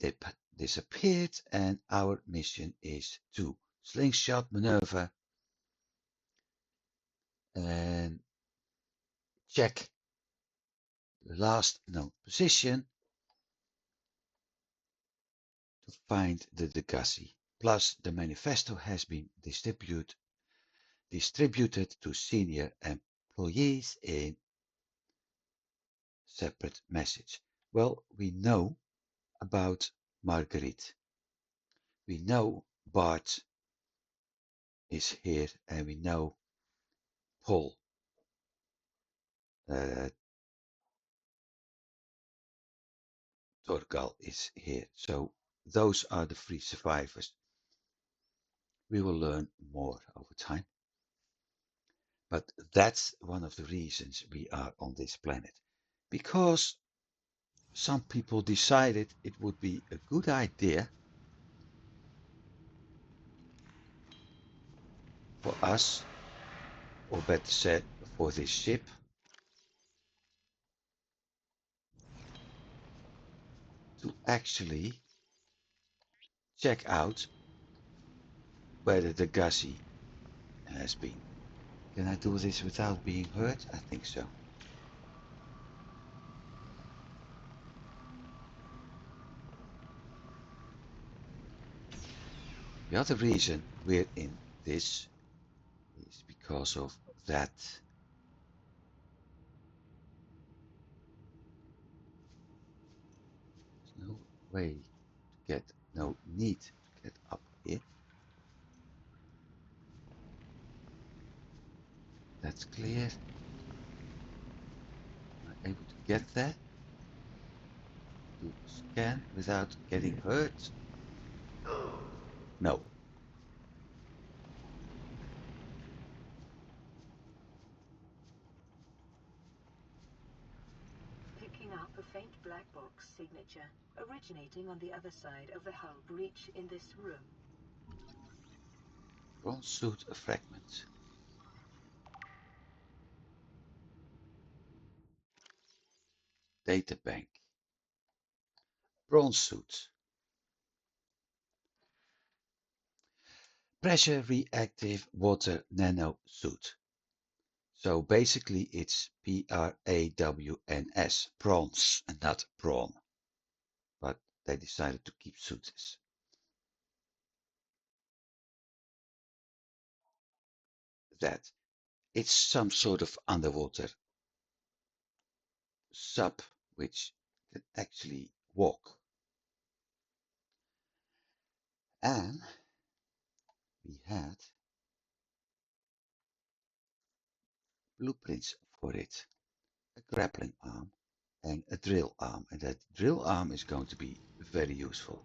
disappeared and our mission is to slingshot maneuver and check the last known position to find the Degassi. Plus, the manifesto has been distributed to senior employees in separate message. Well, we know about Marguerite. We know Bart is here and we know Paul. Torgal is here. So those are the 3 survivors. We will learn more over time. But that's one of the reasons we are on this planet. Because some people decided it would be a good idea for us, or better said, for this ship, to actually check out where the Degassi has been. Can I do this without being hurt? I think so. The other reason we're in this is because of that. There's no way to get, no need to get up here. That's clear. Am I able to get there? To scan without getting hurt? No. Picking up a faint black box signature originating on the other side of the hull breach in this room. Bronze suit fragment. Data bank. Bronze suit. Pressure reactive water nano suit. So basically it's PRAWNS, prawns, and not prawn. But they decided to keep suits. That it's some sort of underwater sub which can actually walk. And we had blueprints for it. A grappling arm and a drill arm. And that drill arm is going to be very useful.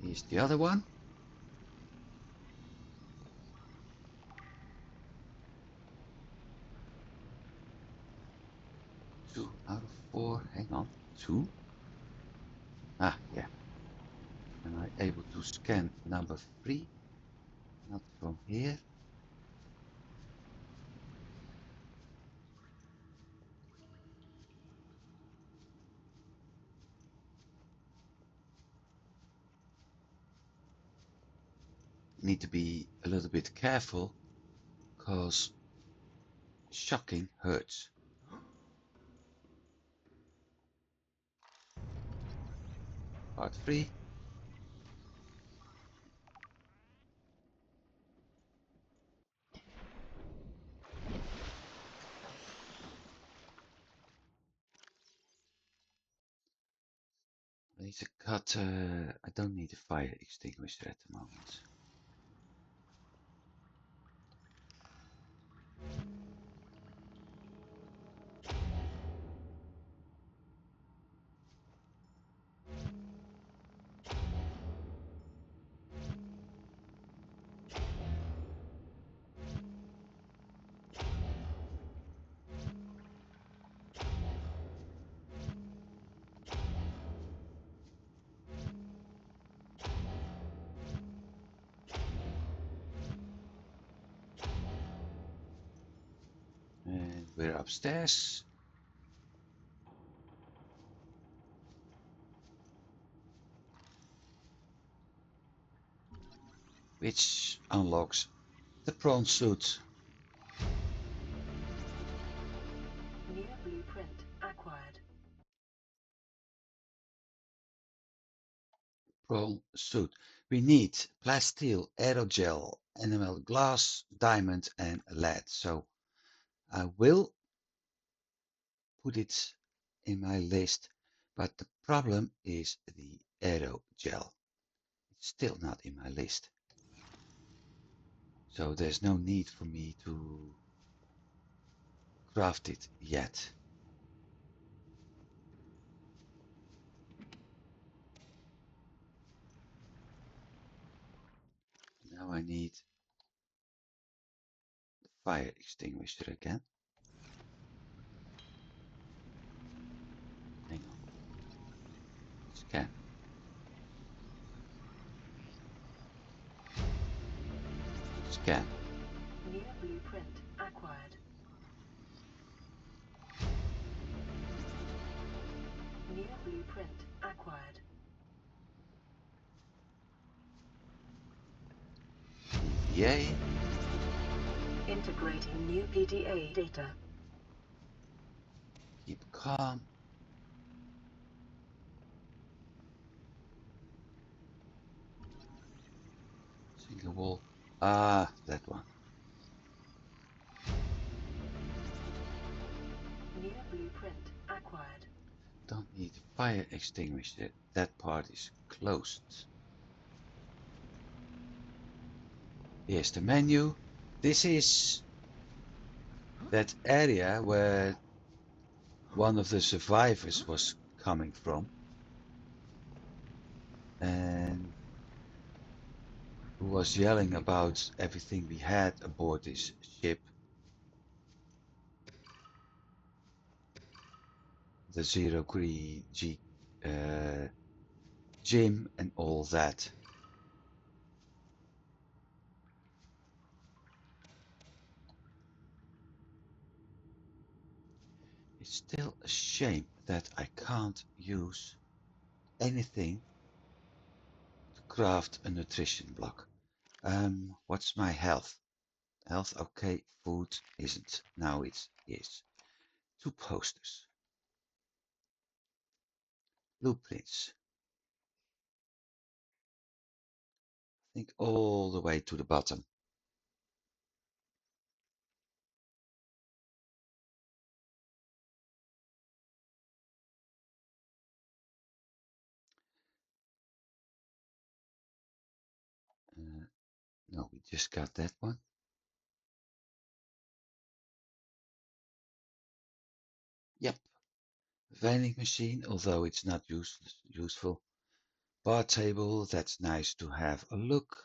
Here's the other one. 2 out of 4. Hang on. 2? Ah, yeah. Am I able to scan number 3? Not from here. Need to be a little bit careful because shocking hurts. Part 3. Laser cutter. I don't need a fire extinguisher at the moment. And we're upstairs. Which unlocks the prawn suit. New blueprint acquired. Prawn suit. We need plasteel, aerogel, enamel glass, diamond, and lead. So I will put it in my list, but the problem is the aerogel. It's still not in my list. So there's no need for me to craft it yet. Now I need the fire extinguisher again. Hang on. Scan. Scan. New blueprint acquired. New blueprint acquired. PDA. Integrating new PDA data. Keep calm. Single wall. Ah, that one. New blueprint acquired. Don't need a fire extinguisher. That part is closed. Here's the menu. This is that area where one of the survivors was coming from. And who was yelling about everything we had aboard this ship. The zero-G gym and all that. It's still a shame that I can't use anything to craft a nutrition block. What's my health? Health, okay. Food isn't. Now it is. 2 posters. Blueprints. I think all the way to the bottom. No, we just got that one. Yep. Vending machine, although it's not useful. Bar table, that's nice to have a look.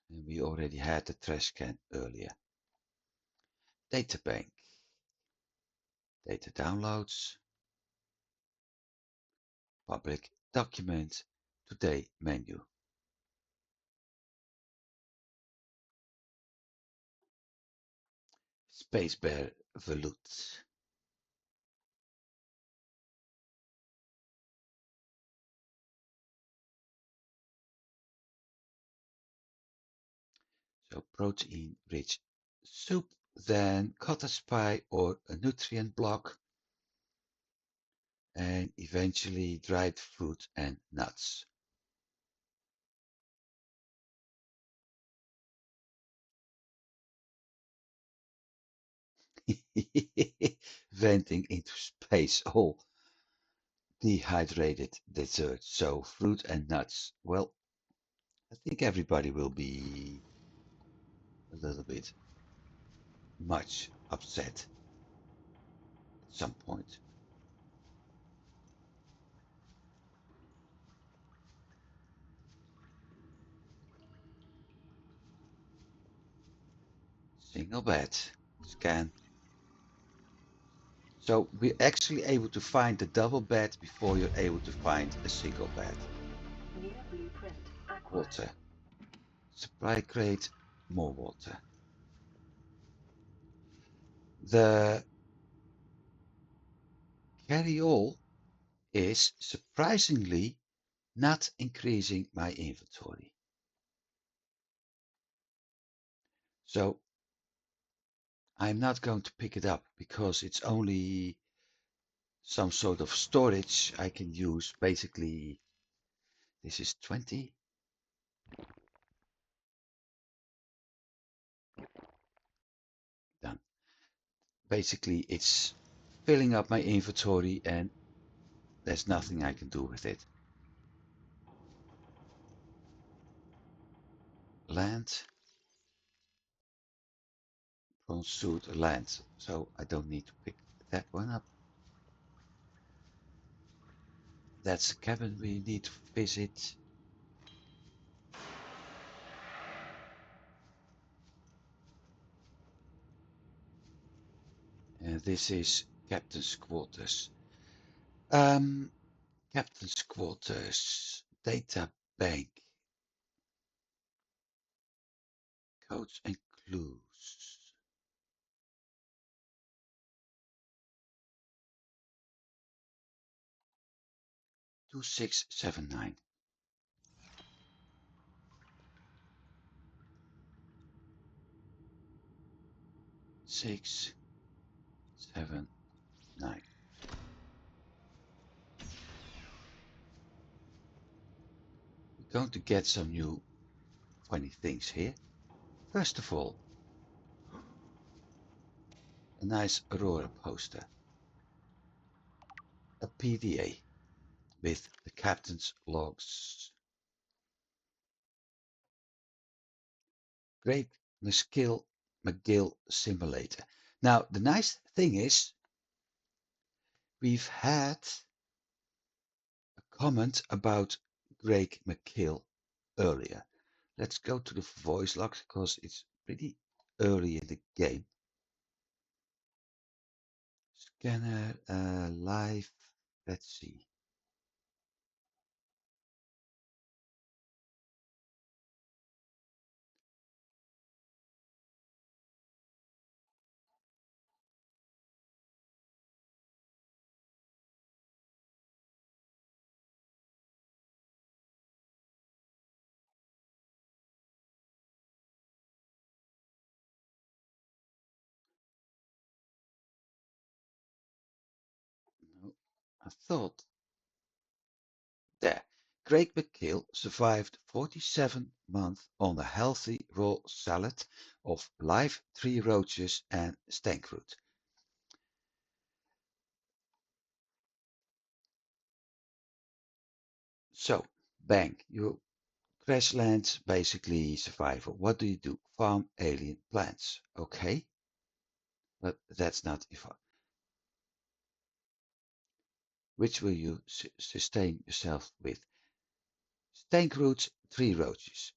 And we already had the trash can earlier. Data bank. Data downloads. Public document. Today menu. Spacebar volute. So protein-rich soup, then cottage pie or a nutrient block, and eventually dried fruit and nuts. Venting into space. Oh, dehydrated dessert. So fruit and nuts. Well, I think everybody will be a little bit much upset at some point. Single bed. Scan. So we're actually able to find the double bed before you're able to find a single bed. New blueprint acquired. Water. Supply crate. More water. The carry-all is surprisingly not increasing my inventory. So I'm not going to pick it up because it's only some sort of storage I can use. Basically, this is 20. Done. Basically, it's filling up my inventory and there's nothing I can do with it. Land. Prawn suit land. So I don't need to pick that one up. That's the cabin we need to visit. And this is Captain's quarters. Captain's quarters. Data bank. Codes and clues. 2679. 6, 7, 9. We're going to get some new funny things here. First of all, a nice Aurora poster. A PDA with the captain's logs. Great McGill simulator. Now, the nice thing is, we've had a comment about Greg McGill earlier. Let's go to the voice logs because it's pretty early in the game. Scanner, live, let's see. No, I thought there. Craig McGill survived 47 months on a healthy raw salad of live tree roaches and stankroot. So, bang, you crash land, basically survival. What do you do? Farm alien plants. Okay, but that's not if. Which will you sustain yourself with? Stankroot, tree roaches.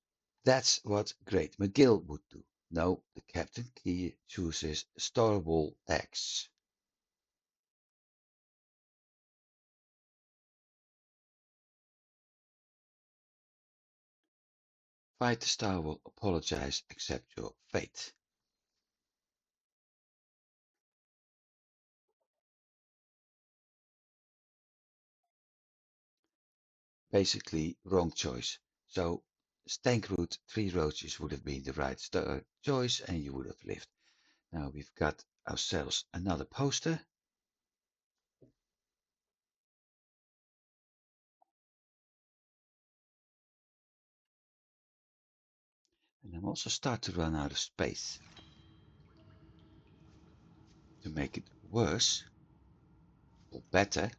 That's what Great McGill would do. No, the Captain Key chooses Starwall eggs. Fight the Starwall, apologize, accept your fate. Basically, wrong choice. So, Stankroot, tree roaches would have been the right choice and you would have lived. Now we've got ourselves another poster. And I'm also start to run out of space. To make it worse, or better,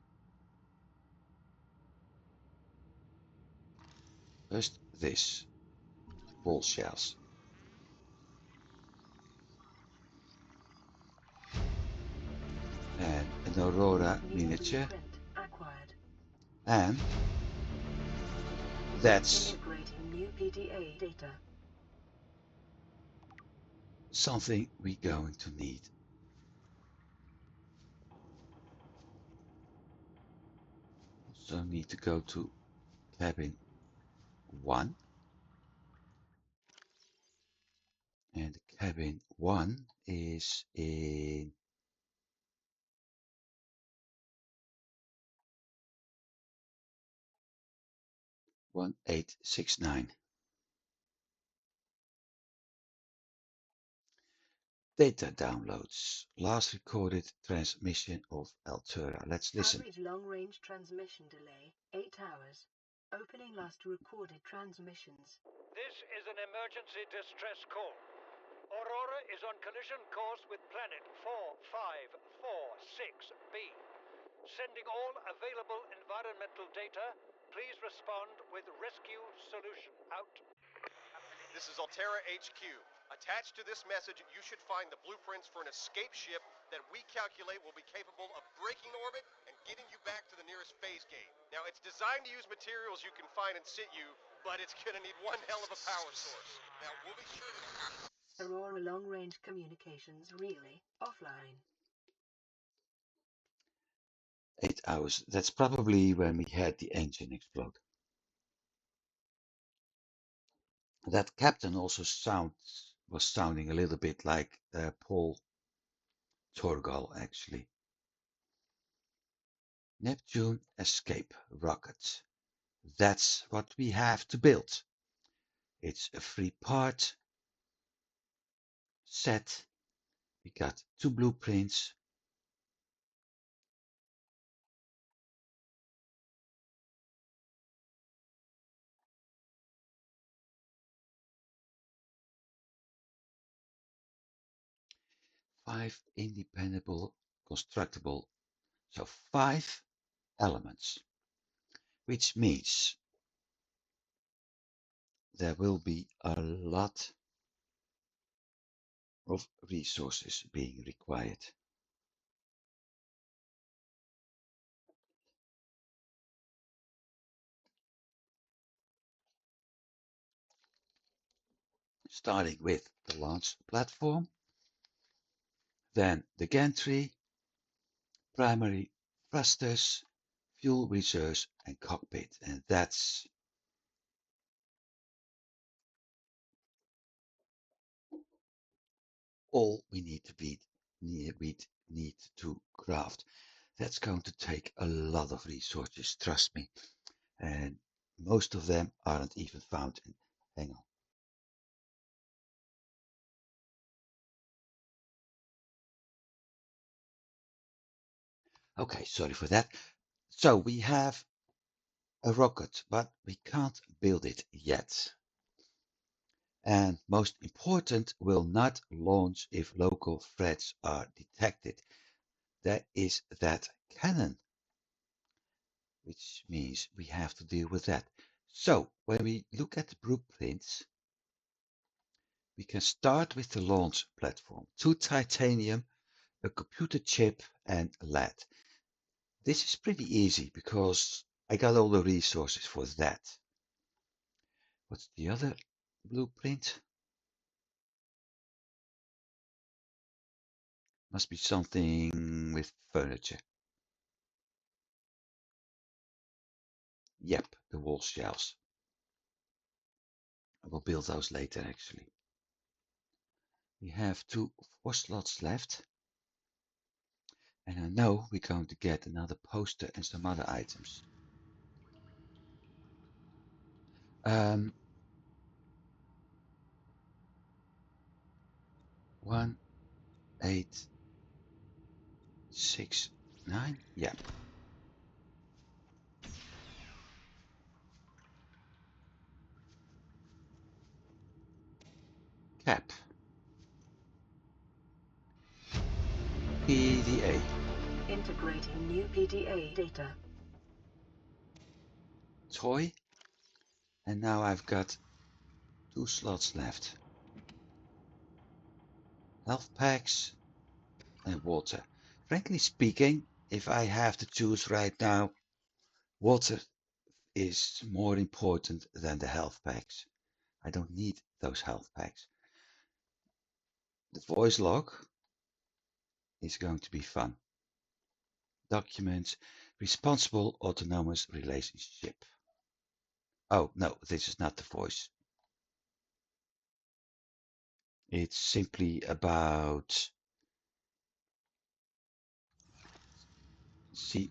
First this, wall shells. And an Aurora miniature. And that's Integrating new PDA data. something we're going to need. So need to go to cabin 1. And cabin 1 is in 1869. Data downloads. Last recorded transmission of Altura. Let's listen. Average long-range transmission delay, 8 hours. Opening last recorded transmissions. This is an emergency distress call. Aurora is on collision course with planet 4546b. Sending all available environmental data. Please respond with rescue solution. Out. This is Altera HQ. Attached to this message, you should find the blueprints for an escape ship that we calculate will be capable of breaking orbit and getting you back to the nearest phase gate. Now, it's designed to use materials you can find in situ, but it's gonna need one hell of a power source. Now, we'll be sure to... Aurora long-range communications relay offline. 8 hours. That's probably when we had the engine explode. That captain also was sounding a little bit like Paul Torgal, actually. Neptune escape rocket. That's what we have to build. It's a 3-part set. We got 2 blueprints. Five independent constructible, so 5 elements, which means there will be a lot of resources being required. Starting with the launch platform, then the gantry, primary thrusters, fuel reserves and cockpit, and that's all we need to craft. That's going to take a lot of resources, trust me, and most of them aren't even found in. Hang on. Okay, sorry for that. So we have a rocket, but we can't build it yet. And most important, will not launch if local threats are detected. There is that cannon, which means we have to deal with that. So when we look at the blueprints, we can start with the launch platform. 2 titanium, a computer chip and lead. This is pretty easy because I got all the resources for that. What's the other blueprint? Must be something with furniture. Yep, the wall shelves. I will build those later actually. We have 2 4 slots left. And I know we're going to get another poster and some other items. 1, 8, 6, 9. Yeah. Cap. PDA. Integrating new PDA data. Toy. And now I've got 2 slots left. Health packs and water. Frankly speaking, if I have to choose right now, water is more important than the health packs. I don't need those health packs. The voice log is going to be fun. Documents, responsible autonomous relationship. Oh, no, this is not the voice. It's simply about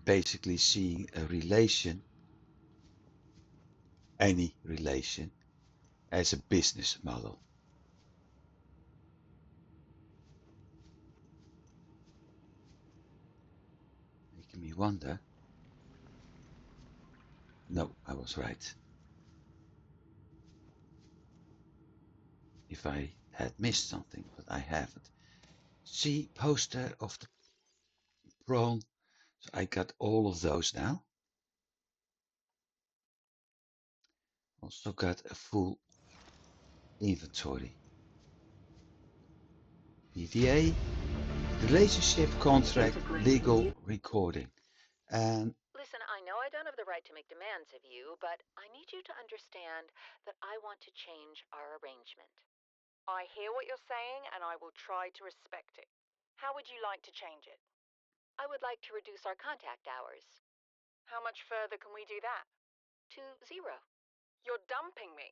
basically seeing a relation, any relation, as a business model. Making me wonder. No, I was right. If I had missed something, but I haven't. See, poster of the prawn. So I got all of those now. Also got a full inventory. PDA, relationship contract, legal recording. And Listen, I know I don't have the right to make demands of you, but I need you to understand that I want to change our arrangement. I hear what you're saying, and I will try to respect it. How would you like to change it? I would like to reduce our contact hours. How much further can we do that? To 0. You're dumping me.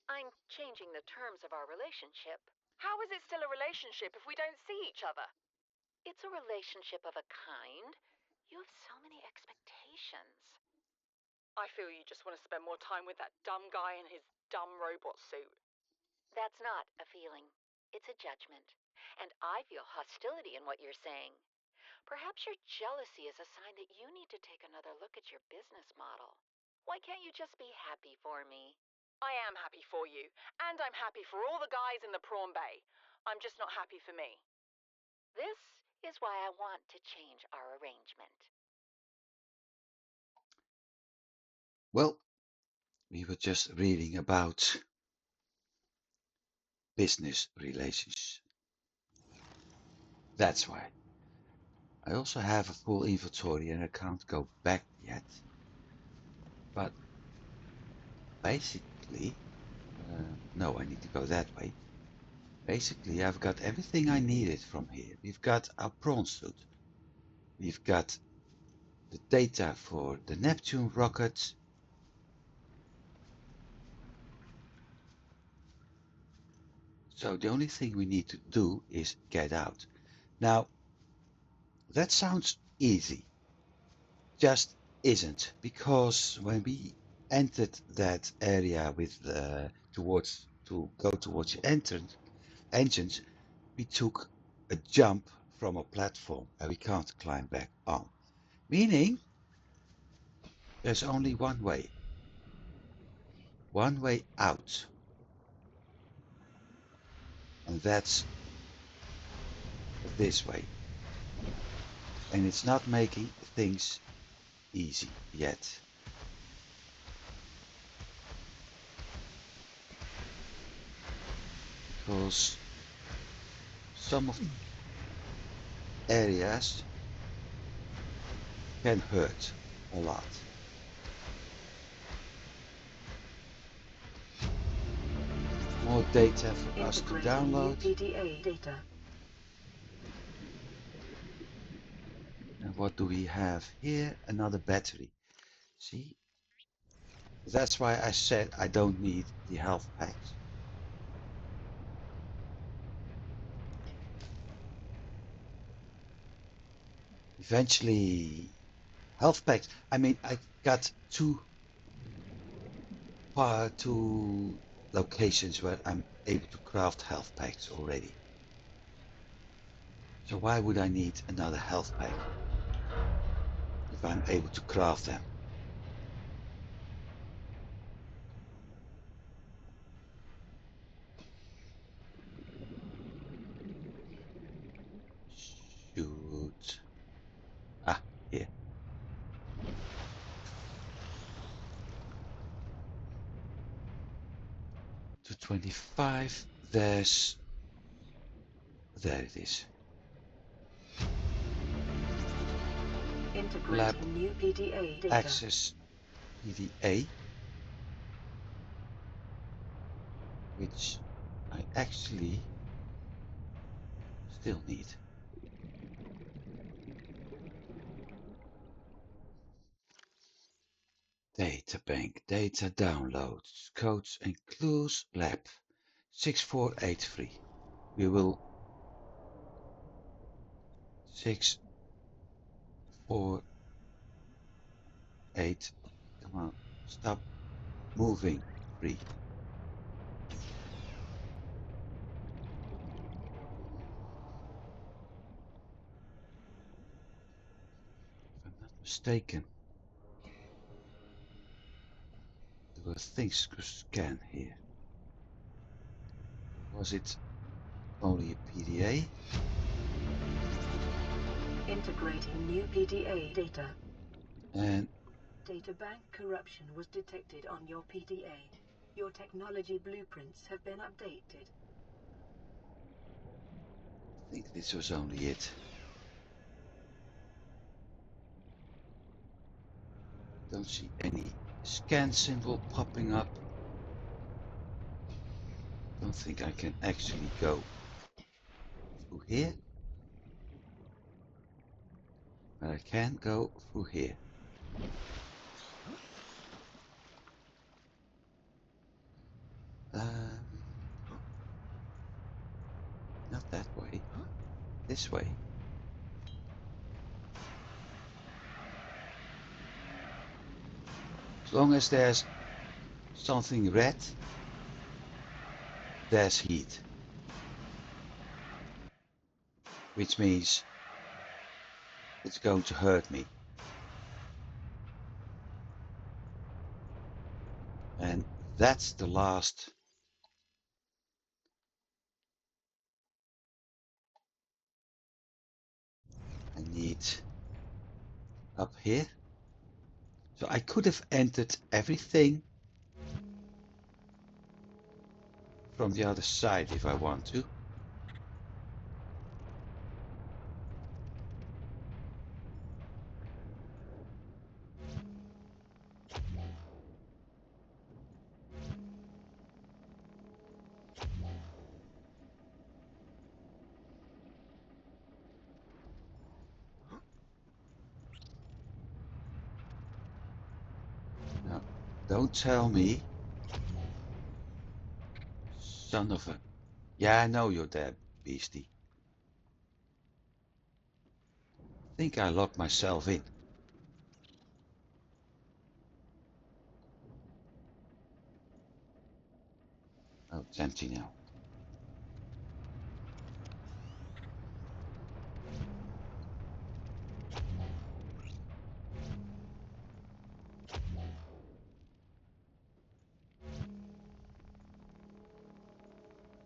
I'm changing the terms of our relationship. How is it still a relationship if we don't see each other? It's a relationship of a kind. You have so many expectations. I feel you just want to spend more time with that dumb guy in his dumb robot suit. That's not a feeling. It's a judgment. And I feel hostility in what you're saying. Perhaps your jealousy is a sign that you need to take another look at your business model. Why can't you just be happy for me? I am happy for you, and I'm happy for all the guys in the prawn bay. I'm just not happy for me. This is why I want to change our arrangement. well, we were just reading about business relations. That's why. I also have a full inventory and I can't go back yet. But basically, no, I need to go that way. Basically, I've got everything I needed from here. We've got our prawn suit. We've got the data for the Neptune rocket. So the only thing we need to do is get out. Now, that sounds easy. Just isn't, because when we entered that area with towards the engines, we took a jump from a platform and we can't climb back on. Meaning there's only one way out, and that's this way. And it's not making things easy yet. Because some of the areas can hurt a lot. More data for us to download. PDA data. And what do we have here? Another battery. See? That's why I said I don't need the health packs. Eventually, health packs. I mean, I got two locations where I'm able to craft health packs already. So why would I need another health pack if I'm able to craft them? Shoot. Ah, here. 25. There it is. Integrating Lab new PDA data. access PDA, which I actually still need. Data bank, data downloads, codes and clues, lab 6483. We will 648. Come on, stop moving. 3. If I'm not mistaken, there were things to scan here. Was it only a PDA? Integrating new PDA data. And Data bank corruption was detected on your PDA. Your technology blueprints have been updated. I think this was only it. Don't see any scan symbol popping up. Don't think I can actually go through here. But I can go through here. Not that way. This way. As long as there's something red, there's heat. Which means it's going to hurt me. And that's the last I need up here. So I could have entered everything from the other side if I want to. Now, don't tell me, son of a... Yeah, I know you're there, beastie. I think I locked myself in. Oh, it's empty now.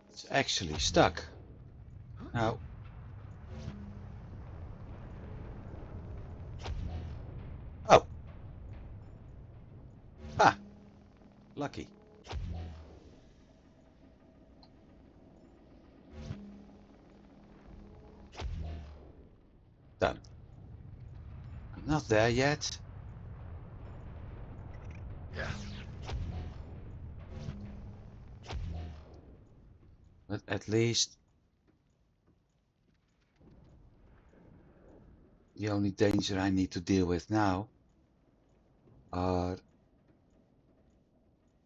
It's actually stuck. Now, oh. Ah, lucky. Done. I'm not there yet. But at least the only danger I need to deal with now are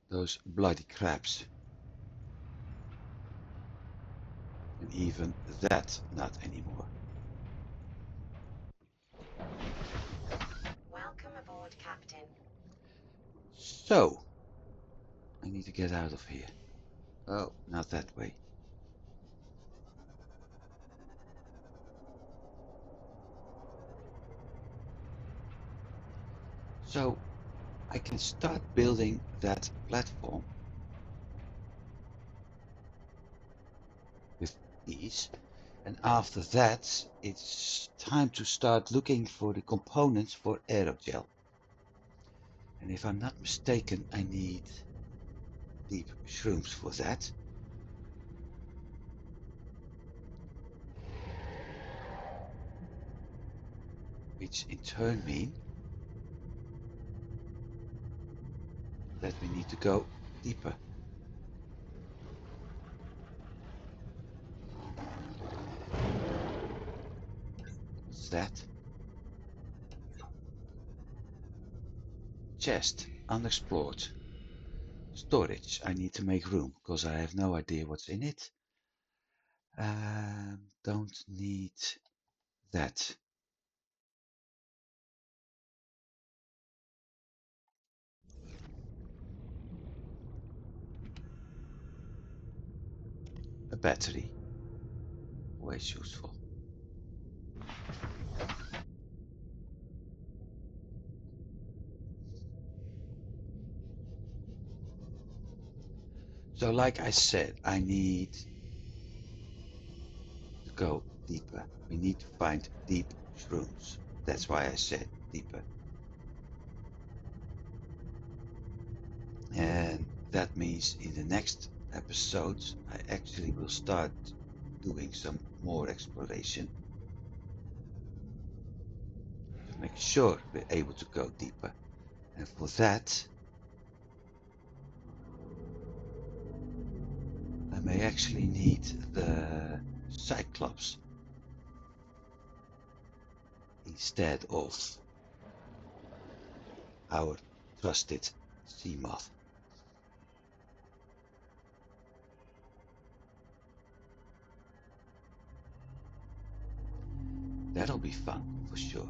those bloody crabs. And even that not anymore. Welcome aboard, Captain. So, I need to get out of here. Oh, not that way. So, I can start building that platform with ease. And after that, it's time to start looking for the components for aerogel. And if I'm not mistaken, I need deep shrooms for that. Which in turn mean that we need to go deeper. What's that? Chest, unexplored. Storage, I need to make room because I have no idea what's in it. Don't need that. A battery, always useful. So like I said, I need to go deeper. We need to find deep shrooms. That's why I said deeper. And that means in the next episodes, I actually will start doing some more exploration to make sure we're able to go deeper. And for that, I may actually need the Cyclops instead of our trusted sea moth. That'll be fun for sure.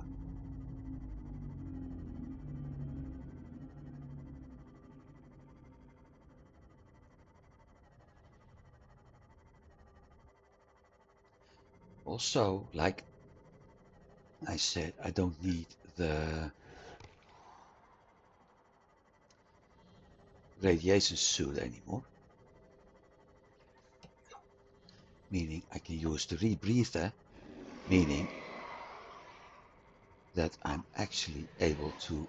Also, like I said, I don't need the radiation suit anymore. Meaning I can use the rebreather, meaning that I'm actually able to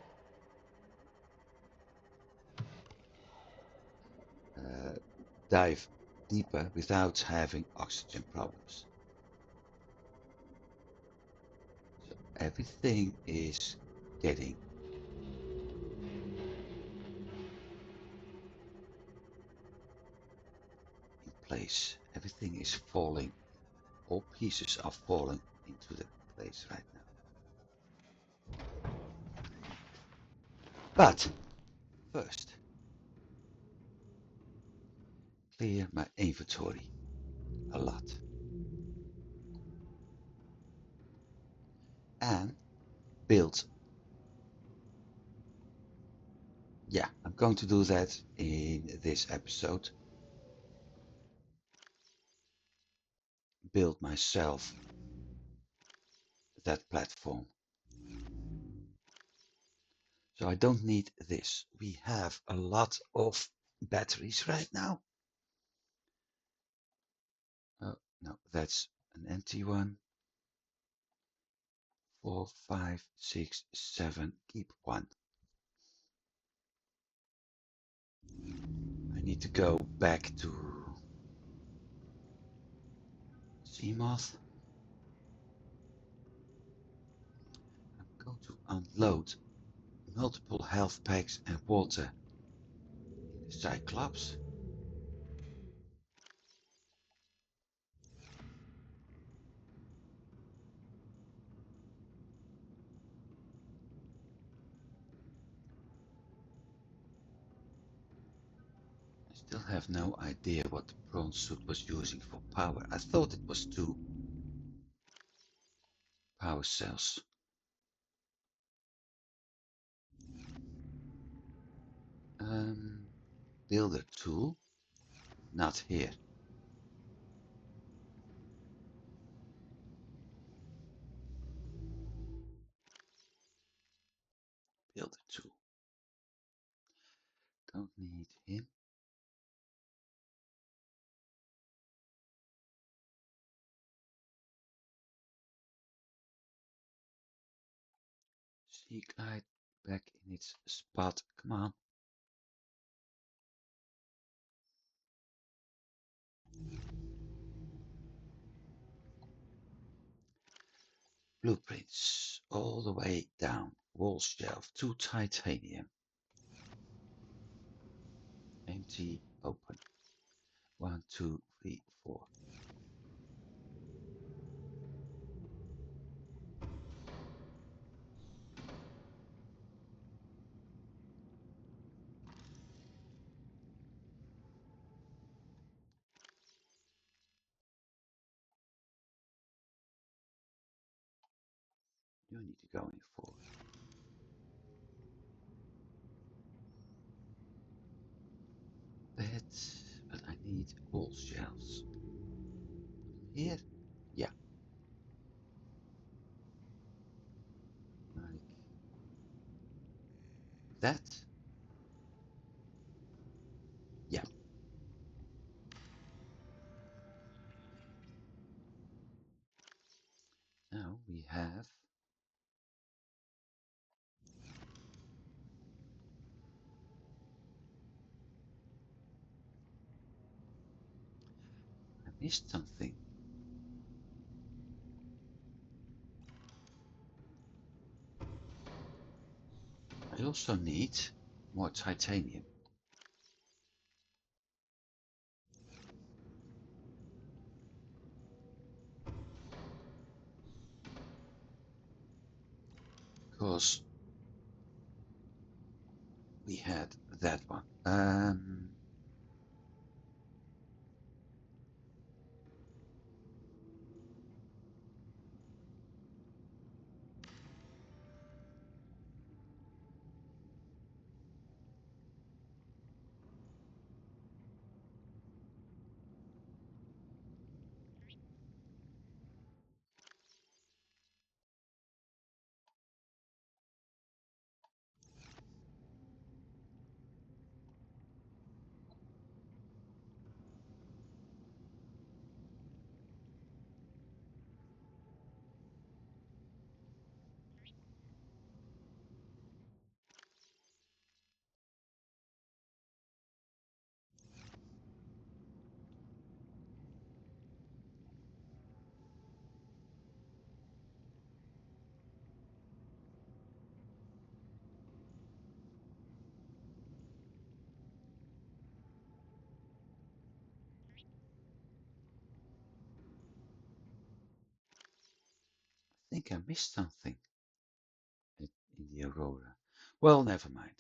dive deeper without having oxygen problems. So everything is getting in place. Everything is falling. All pieces are falling into the place right now. But first, clear my inventory a lot. And build. Yeah, I'm going to do that in this episode. Build myself that platform. So I don't need this. We have a lot of batteries right now. Oh, no, that's an empty one. 4, 5, 6, 7. Keep one. I need to go back to Seamoth. I'm going to unload multiple health packs and water in the Cyclops. I still have no idea what the prawn suit was using for power. I thought it was 2 power cells. Builder tool, not here. Builder tool. Don't need him. Sea glide back in its spot. Come on. Blueprints all the way down. Wall shelf, 2 titanium. Empty, open. 1, 2, 3, 4. You need to go in 4. But I need wall shelves. Here? Yeah. Like that? Yeah. Now we have I missed something. I also need more titanium. Because we had that one. I think I missed something in the Aurora. Well, never mind.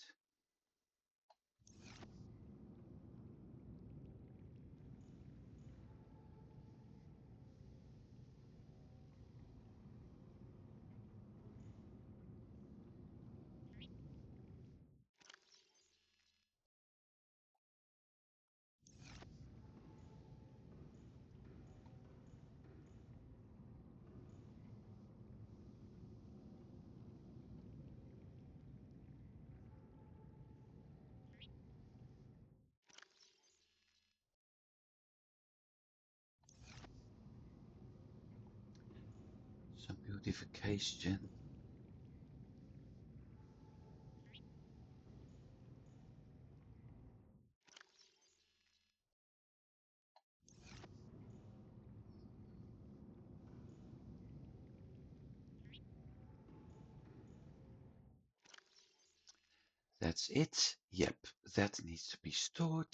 Some beautification. That's it. Yep, that needs to be stored.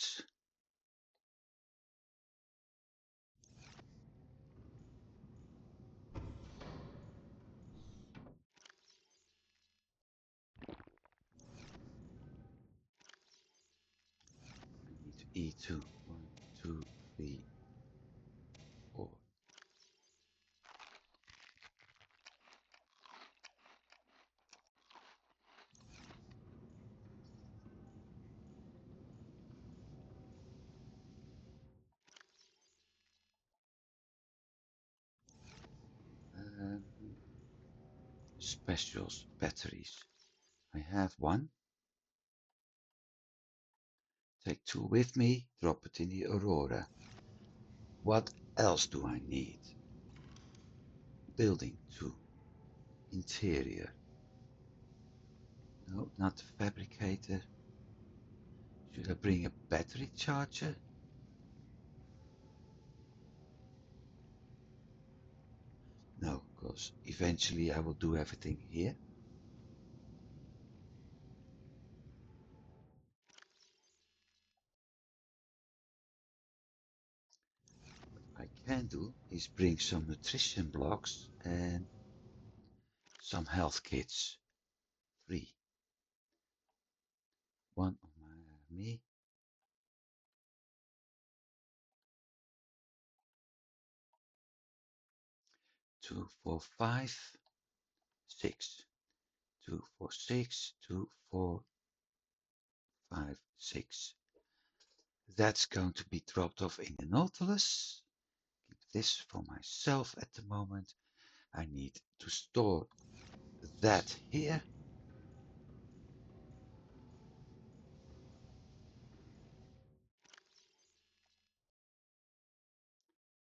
I need to E2. 1, 2, 3, 4. Specials, batteries. I have 1. Take 2 with me, drop it in the Aurora. What else do I need? Building 2. Interior. No, not the fabricator. Should I bring a battery charger? No, because because eventually I will do everything here. What I can do is bring some nutrition blocks and some health kits. 3. 1 on me. 2, 4, 5, 6. 2, 4, 6, 2, 4, 5, 6. That's going to be dropped off in the Nautilus. Keep this for myself at the moment. I need to store that here.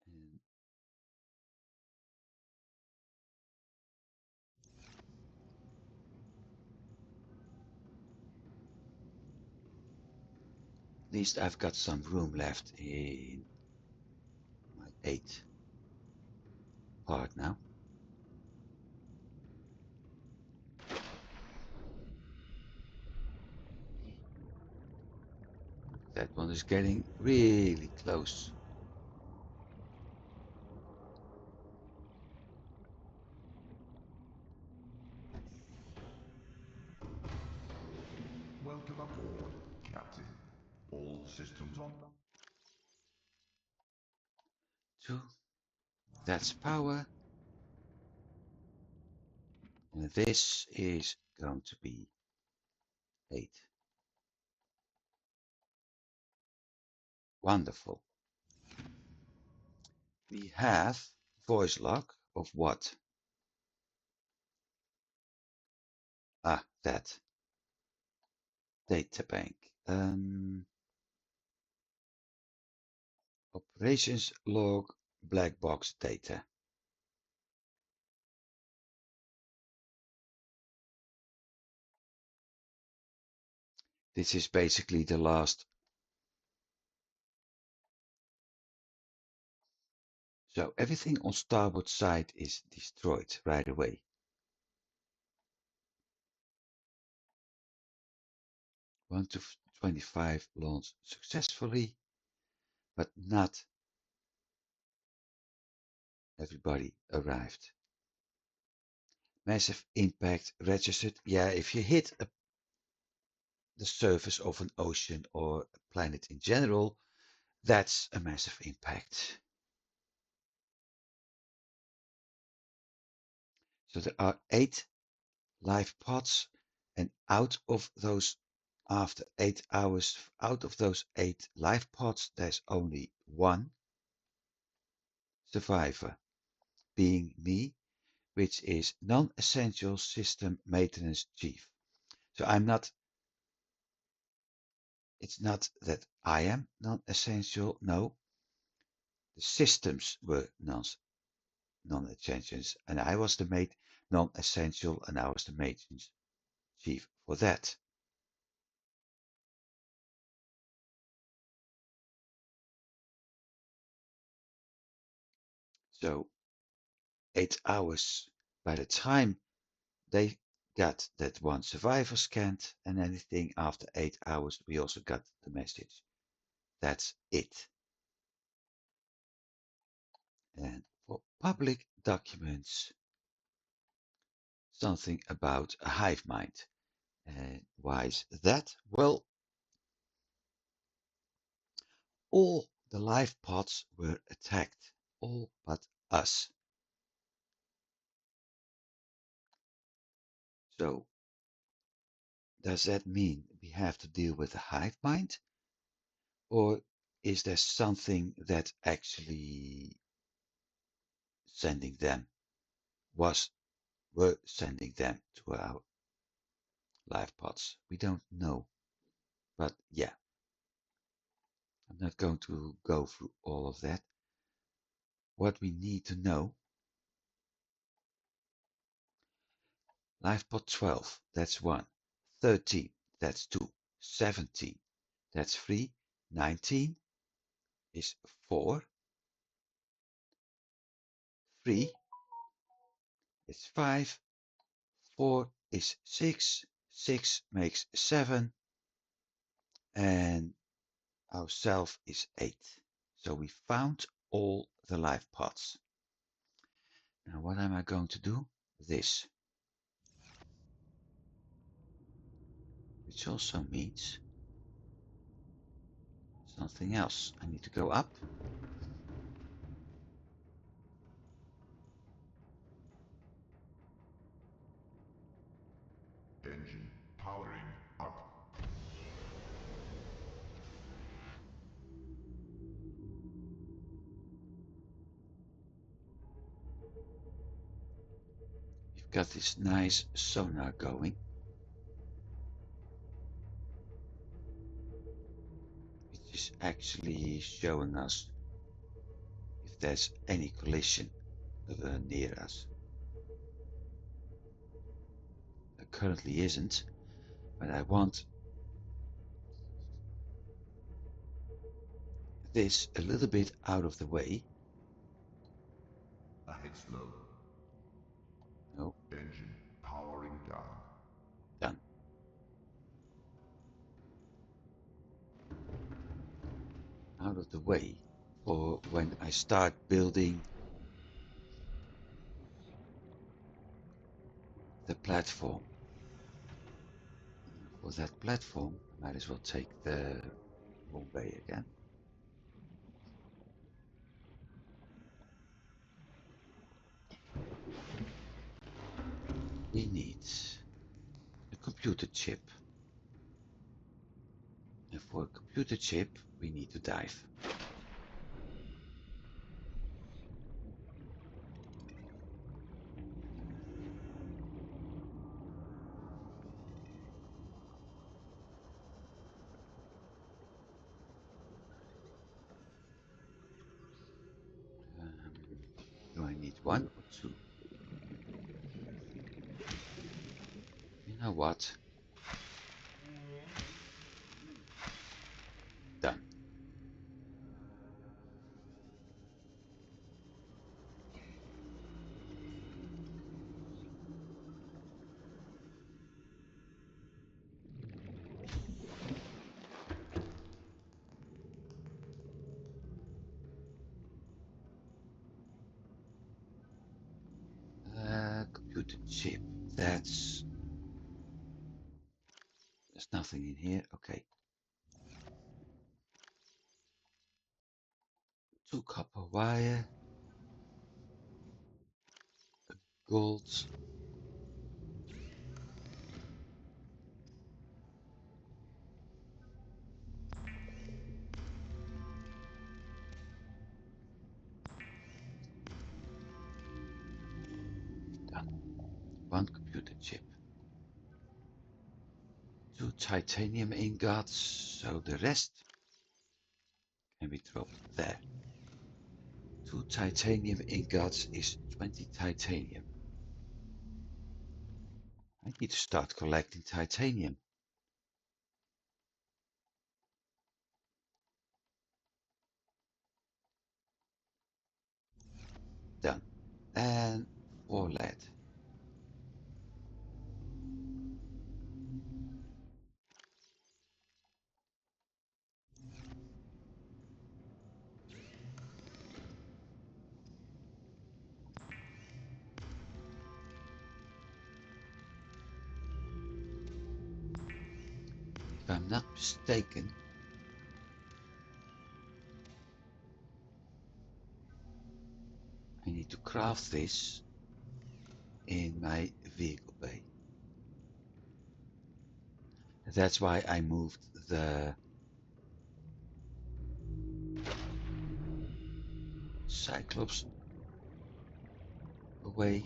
And at least I've got some room left in my 8 part now. That one is getting really close. Welcome aboard, Captain. All systems on. 2. That's power. And this is going to be 8. Wonderful. We have voice log of what? That data bank. Operations log black box data. This is basically the last. So everything on starboard side is destroyed right away. 1 to 25 launched successfully, but not everybody arrived. Massive impact registered. Yeah, if you hit the surface of an ocean or a planet in general, that's a massive impact. So there are 8 live pods, and out of those, after 8 hours, out of those 8 live pods, there's only 1 survivor, being me, which is non-essential system maintenance chief. So it's not that I am non-essential, no. The systems were non-essential, and I was the non-essential, and I was the maintenance chief for that. So 8 hours, by the time they got that 1 survivor scanned and anything after 8 hours, we also got the message. That's it. And for public documents, something about a hive mind. And why is that? Well, all the live pods were attacked, all but us. So does that mean we have to deal with a hive mind? Or is there something that actually sending them were sending them to our live pods? We don't know. But yeah, I'm not going to go through all of that. What we need to know, live pod 12, that's 1. 13, that's 2. 17, that's 3. 19 is 4. 3. It's 5. 4 is 6. 6 makes 7. And ourself is 8. So we found all the life pods. Now what am I going to do? This. Which also means something else. I need to go up. Engine powering up. We've got this nice sonar going. Which is actually showing us if there's any collision near us. There currently isn't, but I want this a little bit out of the way. Ahead slow. No. Engine powering down. Done. Out of the way for when I start building the platform. For that platform, I might as well take the wrong way again. We need a computer chip. And for a computer chip, we need to dive. Do I need 1 or 2? You know what? Done. Computer chip. There's nothing in here. Okay. 2 copper wire. Gold. Done. 1 computer chip. 2 titanium ingots. So the rest can be dropped there. 2 titanium ingots is 20 titanium. I need to start collecting titanium. Done. And 4 lead. If I'm not mistaken, I need to craft this in my vehicle bay. That's why I moved the Cyclops away.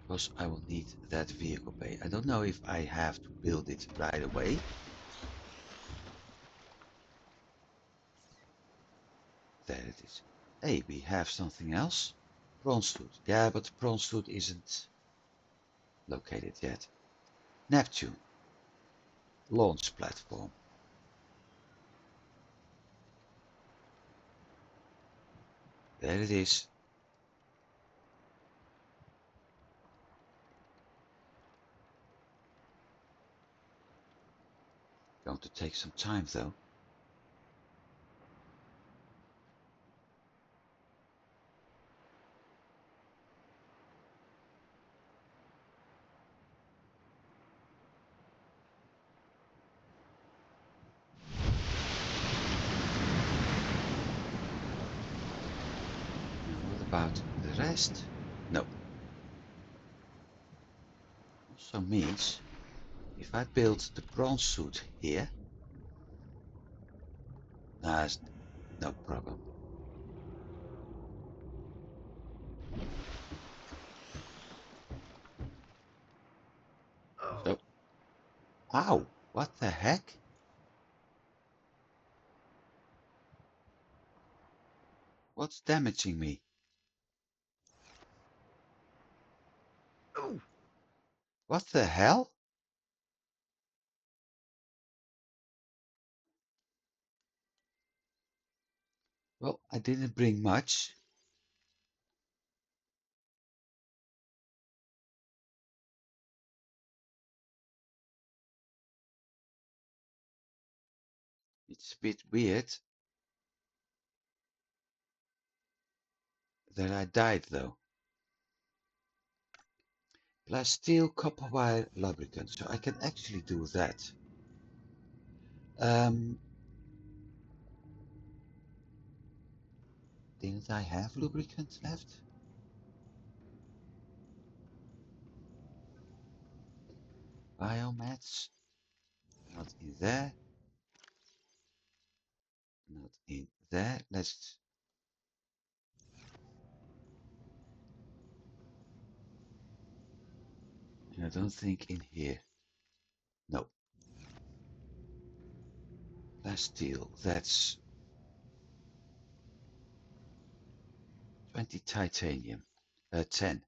Because I will need that vehicle bay. I don't know if I have to build it right away. There it is. Hey, we have something else. Bronze tooth. Yeah, but bronze tooth isn't located yet. Neptune. Launch platform. There it is. Going to take some time though. What about the rest? No. Also means if I build the bronze suit here, that's no problem. So, ow, what the heck? What's damaging me? Oh, what the hell? Well, I didn't bring much. It's a bit weird that I died though. Glass steel, copper wire, lubricant. So I can actually do that. Didn't I have lubricant left? Biomats. Not in there. Not in there. Let's. I don't think in here. No. Glass steel. That's 20 titanium. 10.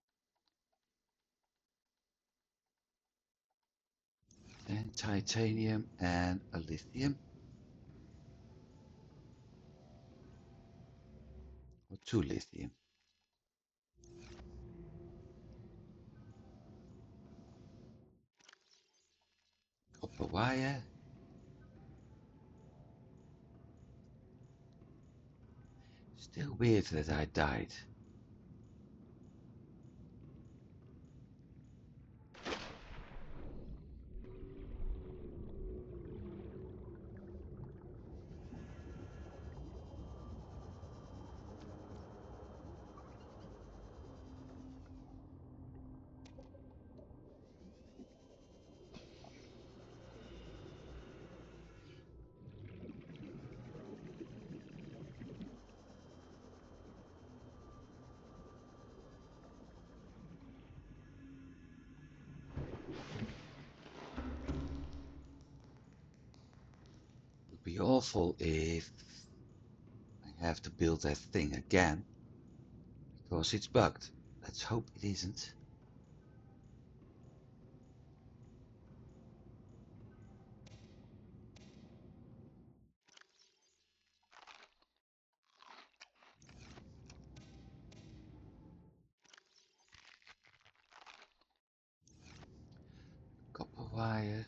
10 titanium and a lithium. Or 2 lithium. Copper wire. Still weird that I died. Would be awful if I have to build that thing again because it's bugged. Let's hope it isn't. Copper wire.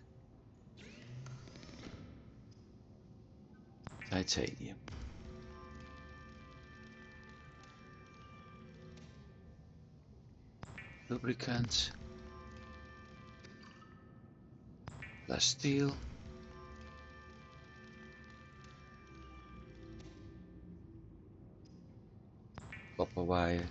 Titanium. Lubricant. Plus steel. Copper wire.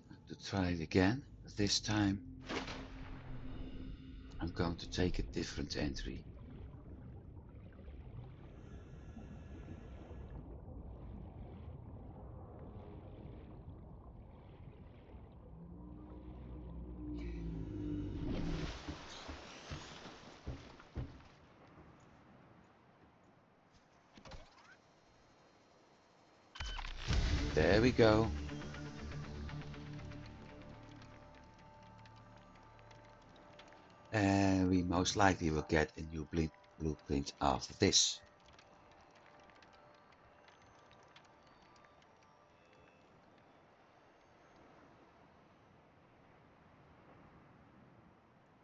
Time to try it again. But this time I'm going to take a different entry. There we go. And we most likely will get a new blueprint after this.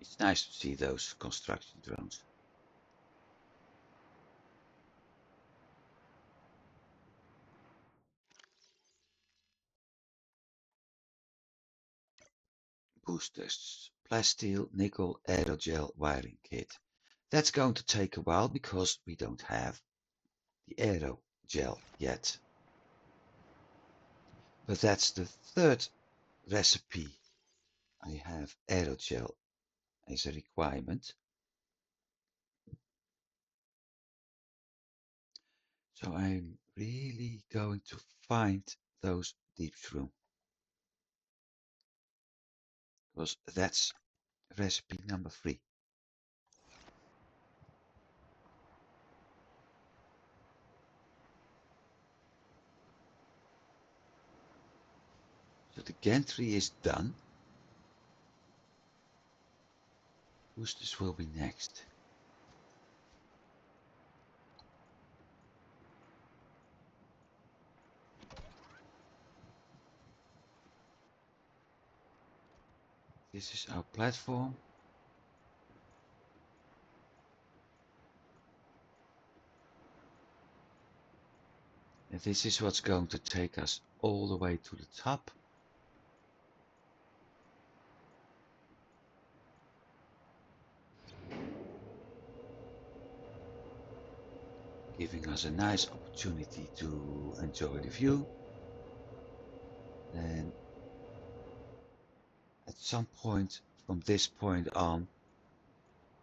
It's nice to see those construction drones. Boosters, plasteel, nickel, aerogel wiring kit. That's going to take a while because we don't have the aerogel yet. But that's the third recipe. I have aerogel as a requirement. So I'm really going to find those deep shroom. Because that's recipe number 3. So the gantry is done. Boosters will be next. This is our platform. And this is what's going to take us all the way to the top. Giving us a nice opportunity to enjoy the view. Then at some point from this point on,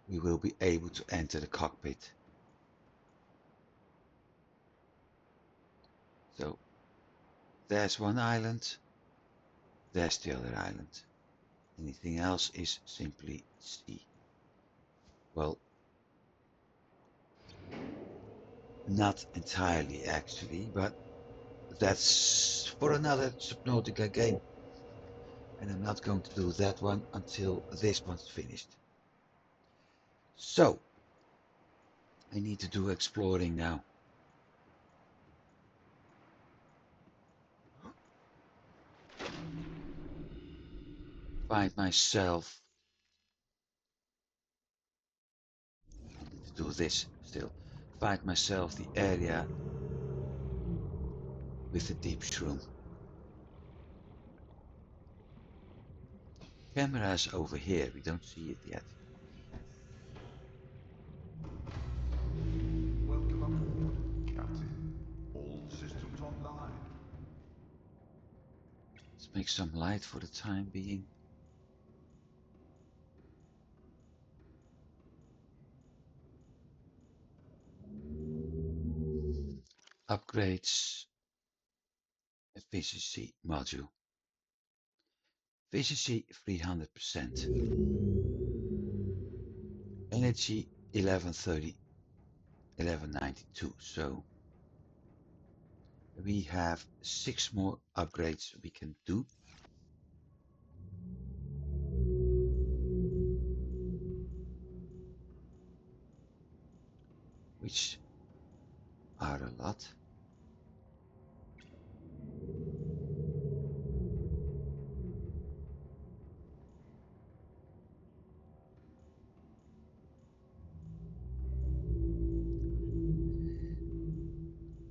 we will be able to enter the cockpit. So there's one island, there's the other island. Anything else is simply sea. Well, not entirely actually, but that's for another Subnautica game. And I'm not going to do that one until this one's finished. So, I need to do exploring now. Find myself. I need to do this still. Find myself the area with the deep shroom. Camera's over here, we don't see it yet. Welcome aboard, Captain. All systems online. Let's make some light for the time being. Upgrades. Efficiency module. Efficiency 300%. Energy 1130, 1192. So we have 6 more upgrades we can do. Which are a lot.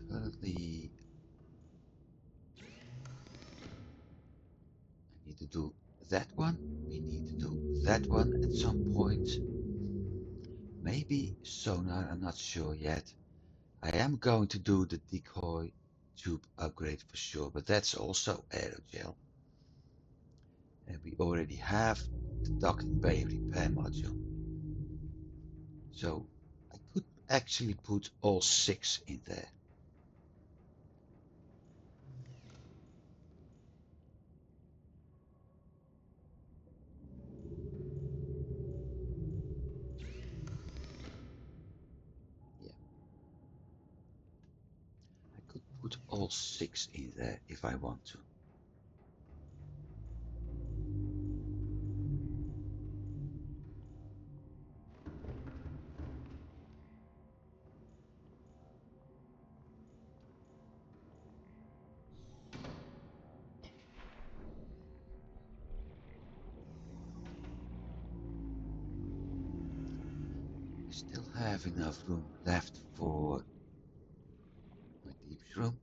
Currently, I need to do that one. We need to do that one at some point. Maybe sonar, I'm not sure yet. I am going to do the decoy tube upgrade for sure, but that's also aerogel. And we already have the docking bay repair module. So I could actually put all 6 in there. Yeah. I could put all 6 in there if I want to. still have enough room left for my deep room,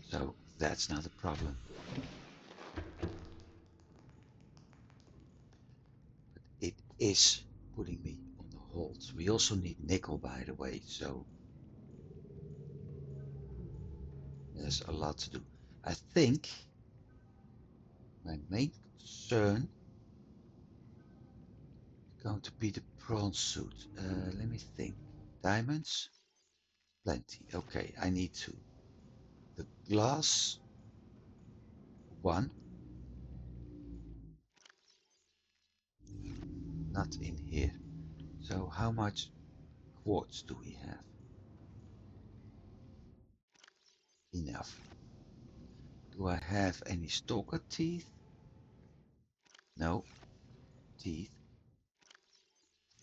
so that's not a problem. But it is putting me on the hold. We also need nickel, by the way, so there's a lot to do. I think my main concern is going to be the prawn suit. Let me think. Diamonds? Plenty. Okay, I need two. The glass, one. Not in here. So how much quartz do we have? Enough. Do I have any stalker teeth? No. Teeth.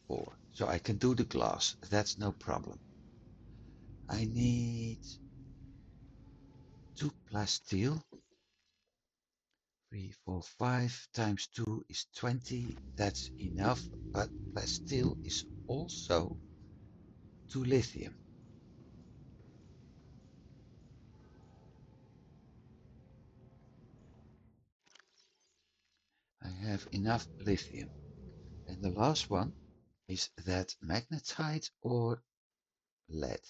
4. So I can do the glass. That's no problem. I need 2 plasteel. 3, 4, 5 times 2 is 20. That's enough. But plasteel is also 2 lithium. I have enough lithium. And the last one is that magnetite or lead.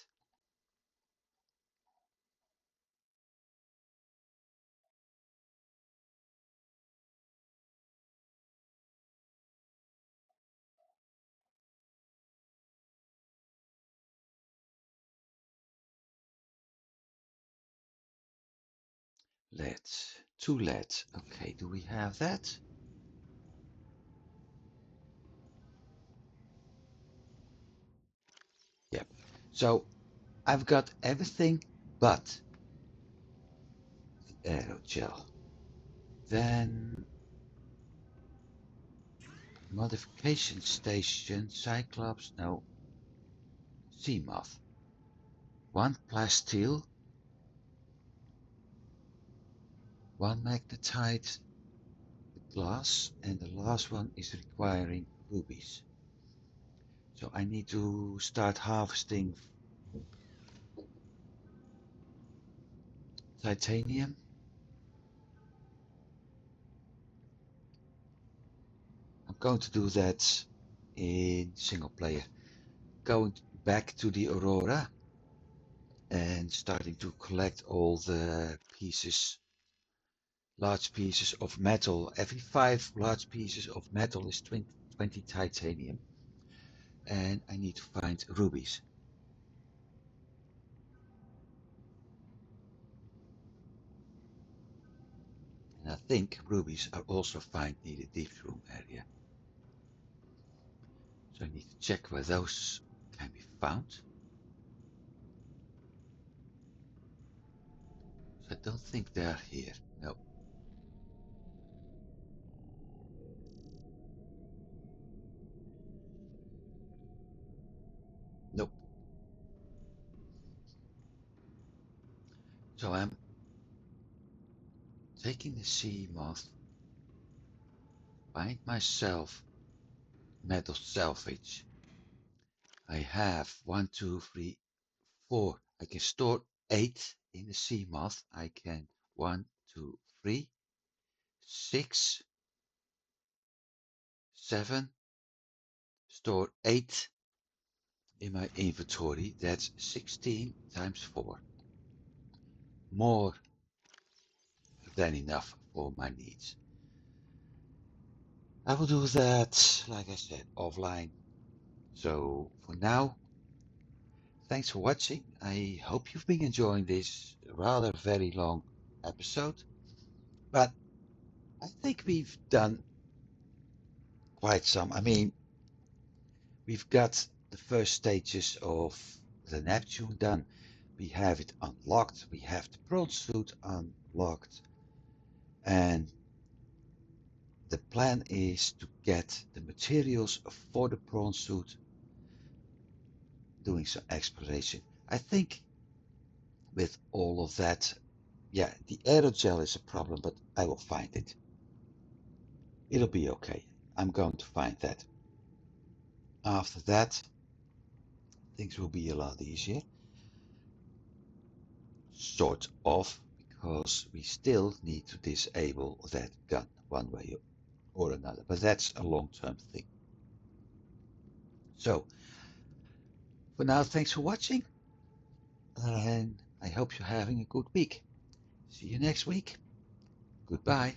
Lead. 2 lead. Okay, do we have that? Yep. So I've got everything but the aerogel. Then modification station, Cyclops, no, sea moth. 1 plasteel, 1 magnetite, glass, and the last one is requiring rubies. So I need to start harvesting titanium. I'm going to do that in single player. Going back to the Aurora and starting to collect all the pieces, large pieces of metal. Every 5 large pieces of metal is 20 titanium. And I need to find rubies. And I think rubies are also found near the deep room area. So I need to check where those can be found. So I don't think they're here. No. Nope. So I'm taking the sea moth, find myself metal salvage. I have 1, 2, 3, 4. I can store 8 in the sea moth. I can 1, 2, 3, 6, 7, store 8 in my inventory. That's 16 times 4. More than enough for my needs. I will do that, like I said, offline. So for now, thanks for watching. I hope you've been enjoying this rather very long episode. But I think we've done quite some. I mean, we've got the first stages of the Neptune done. We have it unlocked. We have the prawn suit unlocked. And the plan is to get the materials for the prawn suit, doing some exploration. I think with all of that, yeah, the aerogel is a problem, but I will find it. It'll be okay. I'm going to find that. after that, things will be a lot easier. Sort of, because we still need to disable that gun one way or another, but that's a long-term thing. So, for now, thanks for watching, and I hope you're having a good week. See you next week. Goodbye.